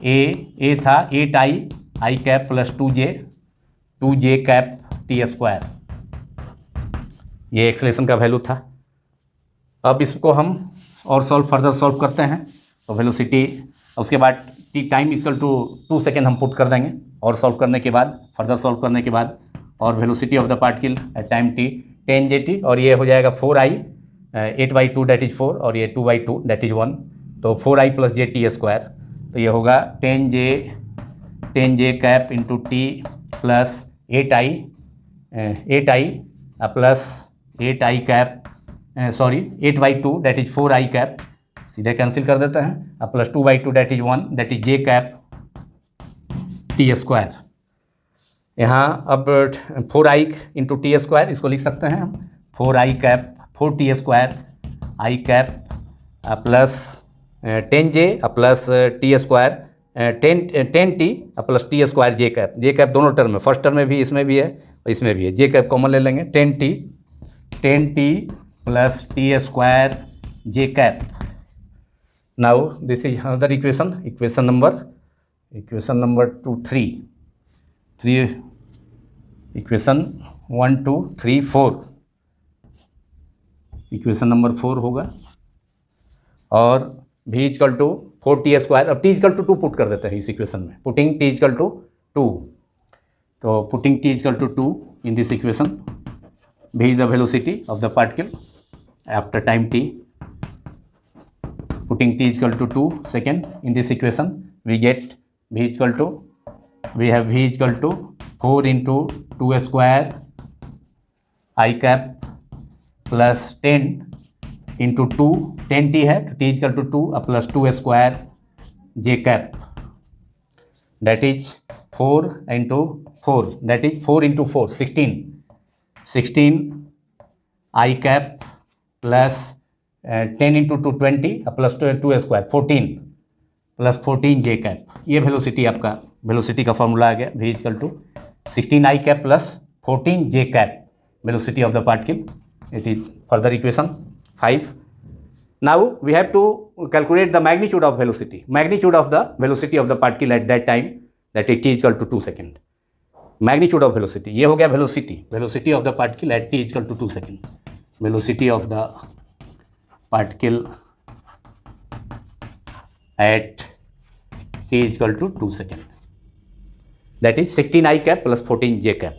S1: a था 8i cap plus 2j cap T square. ये एक्सेलरेशन का वैल्यू था. अब इसको हम और फर्दर सॉल्व करते हैं. तो वेलोसिटी उसके बाद t time equal to 2 second हम पुट कर देंगे, और फर्दर सॉल्व करने के बाद और velocity of the particle at time t 10j_t, और ये हो जाएगा 4i, 8/2 दैट इज 4, और ये 2/2 दैट इज 1, तो 4i + j t स्क्वायर, तो ये होगा 10j cap into T plus 8i plus 8i cap, sorry 8/2 that is 4i cap, सीधे कैंसिल कर देते हैं, अब plus 2/2 that is 1 that is j cap T square. यहाँ अब 4i इंटू टी स्क्वायर, इसको लिख सकते हैं हम 4i cap 4t square i cap plus 10j plus t square 10t plus t square J cap दोनों टर्म में, फर्स्ट टर्म में भी इसमें भी है और इसमें भी है, जे कैप कॉमन ले लेंगे, 10t plus t square J cap. Now this is another equation number 3 equation 1 2 3 4, equation number 4 होगा, और v equal to 4t square, अब t इक्वल टू 2 पुट कर देते हैं इस इक्वेशन में, पुटिंग t इक्वल टू 2, तो putting t equal to 2 in this equation, v is the velocity of the particle after time t, putting t is equal to 2 second in this equation, we get v is equal to, we have v is equal to 4 into 2 square I cap plus 10 into 2, 10t है तो t is equal to 2 plus 2 square j cap, that is 4 into 4, that is 4 into 4 16 I cap plus 10 into 2 20 plus 2 square 14 plus 14 J cap, ये वेलोसिटी आपका, वेलोसिटी का फॉर्मूला आ गया, v equal to 16 I cap plus 14 J cap, velocity of the particle, it is further equation 5। Now we have to calculate the magnitude of velocity of the particle at that time, that is t equal to 2 second, magnitude of velocity, ये हो गया velocity of the particle at t equal to 2 second, velocity of the particle at t is equal to 2 second, that is 16 I cap plus 14 j cap.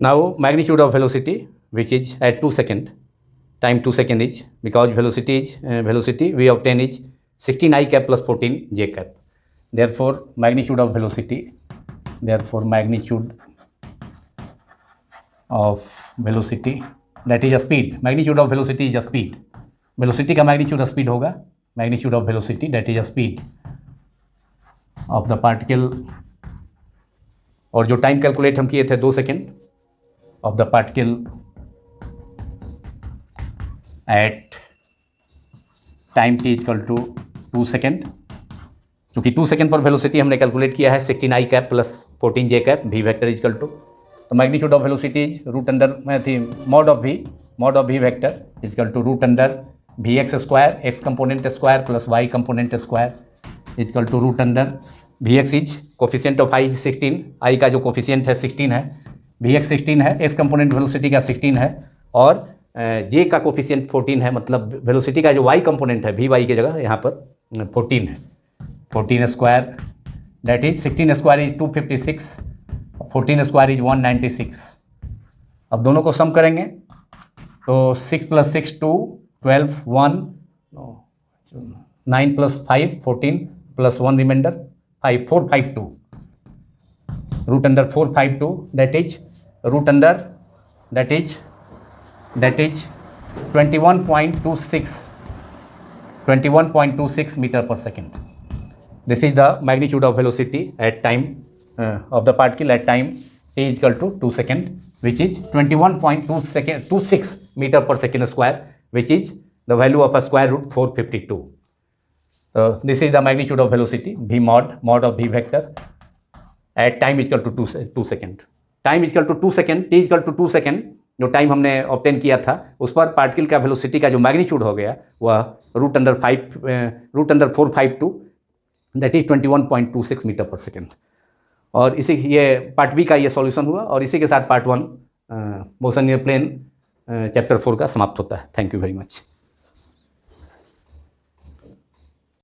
S1: Now magnitude of velocity which is at 2 second, time 2 second is, because velocity we obtain is 16 I cap plus 14 j cap, therefore magnitude of velocity that is a speed, magnitude of velocity is a speed, velocity का magnitude speed होगा, magnitude of velocity that is a speed of the particle, और जो टाइम कैलकुलेट हम किए थे 2 second of the particle at time t equal to 2 second, क्योंकि 2 सेकेंड पर वेलोसिटी हमने कैलकुलेट किया है 16 I cap plus 14 J cap, v vector equal to, तो magnitude of velocity root under में थी mod of v vector equal to root under V X square, X component square plus Y component square equal to root under V X is coefficient of I 16, I का जो कोफिशिएंट है 16 है, वी एक्स 16 है, एक्स कंपोनेंट वेलोसिटी का 16 है, और जे का कोफिशिएंट 14 है, मतलब वेलोसिटी का जो वाई कंपोनेंट है वी वाई की जगह यहाँ पर 14 है, 14 square that is 16 square is 256, 14 square is 196। अब दोनों को सम करेंगे तो 6 + 6 2 12 1 9 + 5 14 plus 1 remainder 5 452 root under 452 that is root under that is 21.26 metre per second. This is the magnitude of velocity at time of the particle at time t is equal to 2 second, which is 21.26 meter per second square, which is the value of a square root 452. This is the magnitude of velocity v mod of v vector at time is equal to 2 second. Time is equal to 2 second, t is equal to 2 second, जो टाइम हमने ऑब्टेन किया था उस पर पार्टिकल का वेलोसिटी का जो मैग्नीट्यूड हो गया वह root under 452 that is 21.26 metre per second. और इसी ये पार्ट बी का ये सॉल्यूशन हुआ, और इसी के साथ part 1 motion in plane chapter 4 का समाप्त होता है। Thank you very much.